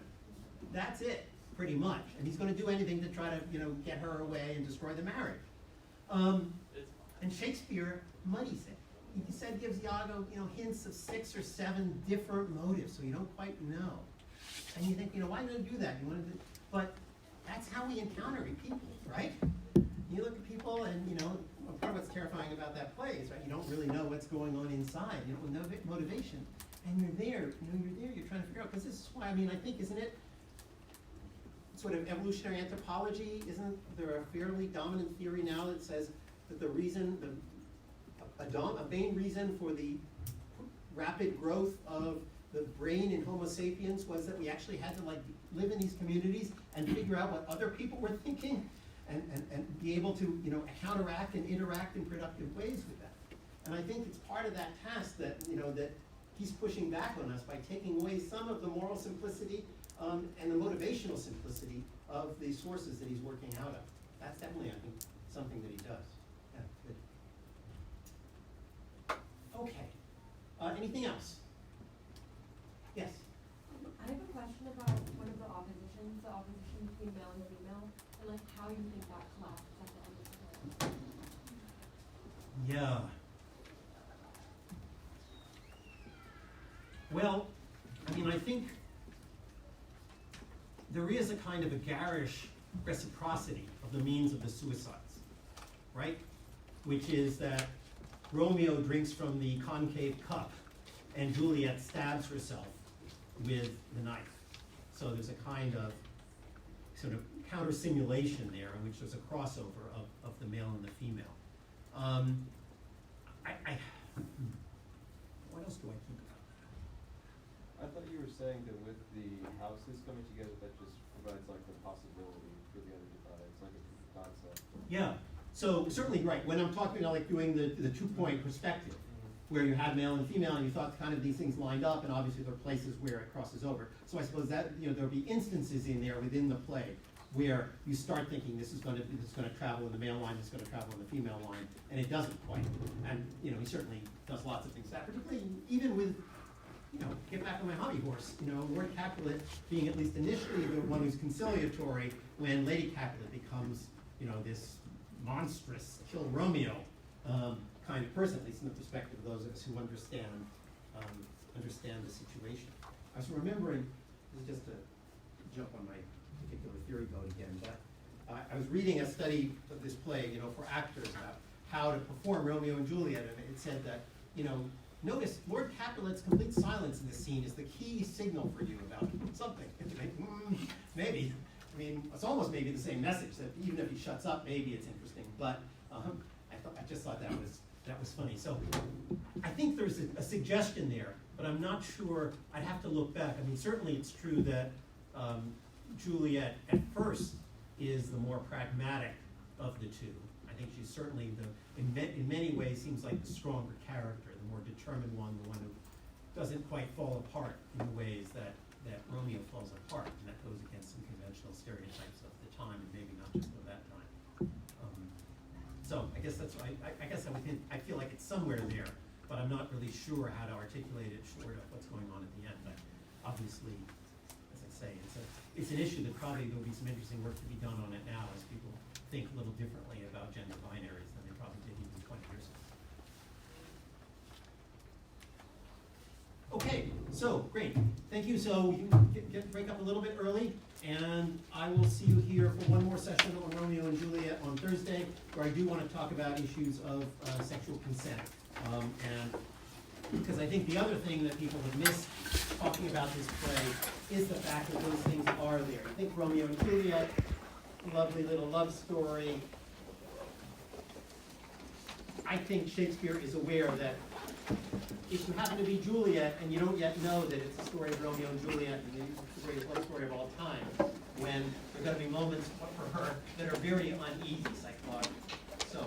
That's it, pretty much. And he's going to do anything to try to, you know, get her away and destroy the marriage. And Shakespeare muddies it. He said gives Iago, you know, hints of 6 or 7 different motives, so you don't quite know. And you think, you know, why did I do that? You wanted to, but that's how we encounter people, right? You look at people, and you know, part of what's terrifying about that play is, right? You don't really know what's going on inside. You don't know motivation, and you're there. You know, you're there. You're trying to figure out, because this is why. I mean, I think, isn't it sort of evolutionary anthropology? Isn't there a fairly dominant theory now that says that the reason, a main reason for the rapid growth of the brain in Homo sapiens was that we actually had to like live in these communities and figure out what other people were thinking and be able to, you know, counteract and interact in productive ways with that. And I think it's part of that task that, you know, that he's pushing back on us by taking away some of the moral simplicity and the motivational simplicity of the sources that he's working out of. That's definitely, I think, something that he does. Yeah, good. Okay. Anything else? Yes? I have a question about one of the oppositions between male and female, and like how you think that collapsed at the end of the play. Yeah. Well, I mean, I think there is a kind of a garish reciprocity of the means of the suicides, right? Which is that Romeo drinks from the concave cup and Juliet stabs herself with the knife. So there's a kind of sort of counter-simulation there in which there's a crossover of the male and the female. What else do I think about that? I thought you were saying that with the houses coming together, that just provides like the possibility for the other divide. It's like a proof of concept. Yeah, so certainly right. When I'm talking about like doing the 2-point perspective, where you have male and female, and you thought kind of these things lined up, and obviously there are places where it crosses over. So I suppose that, you know, there'll be instances in there within the play where you start thinking this is going to travel in the male line, this is going to travel in the female line, and it doesn't quite. And you know, he certainly does lots of things that, particularly even with, you know, get back on my hobby horse, you know, Lord Capulet being at least initially the one who's conciliatory when Lady Capulet becomes, you know, this monstrous kill Romeo kind of person, at least in the perspective of those of us who understand the situation. I was remembering, this is just to jump on my particular theory boat again, but I was reading a study of this play, you know, for actors about how to perform Romeo and Juliet, and it said that, you know, notice Lord Capulet's complete silence in this scene is the key signal for you about something. Maybe. I mean, it's almost maybe the same message, that even if he shuts up, maybe it's interesting. But I just thought that was funny. So I think there's a suggestion there, but I'm not sure. I'd have to look back. I mean, certainly it's true that Juliet at first is the more pragmatic of the two. I think she's certainly in many ways seems like the stronger character, the more determined one, the one who doesn't quite fall apart in the ways that Romeo falls apart, and that goes against some conventional stereotypes of the time, and maybe not just of that time. So I guess that's why I guess I feel like it's somewhere there, but I'm not really sure how to articulate it short of what's going on at the end. But obviously, as I say, it's an issue that probably there'll be some interesting work to be done on it now as people think a little differently about gender binaries than they probably did even 20 years ago. Okay, so great. Thank you. So you can break up a little bit early, and I will see you here for one more session on Romeo and Juliet on Thursday, where I do want to talk about issues of sexual consent. And because I think the other thing that people have missed talking about this play is the fact that those things are there. I think Romeo and Juliet, lovely little love story. I think Shakespeare is aware that if you happen to be Juliet and you don't yet know that it's the story of Romeo and Juliet and the greatest love story of all time, when there are going to be moments for her that are very uneasy psychologically. So,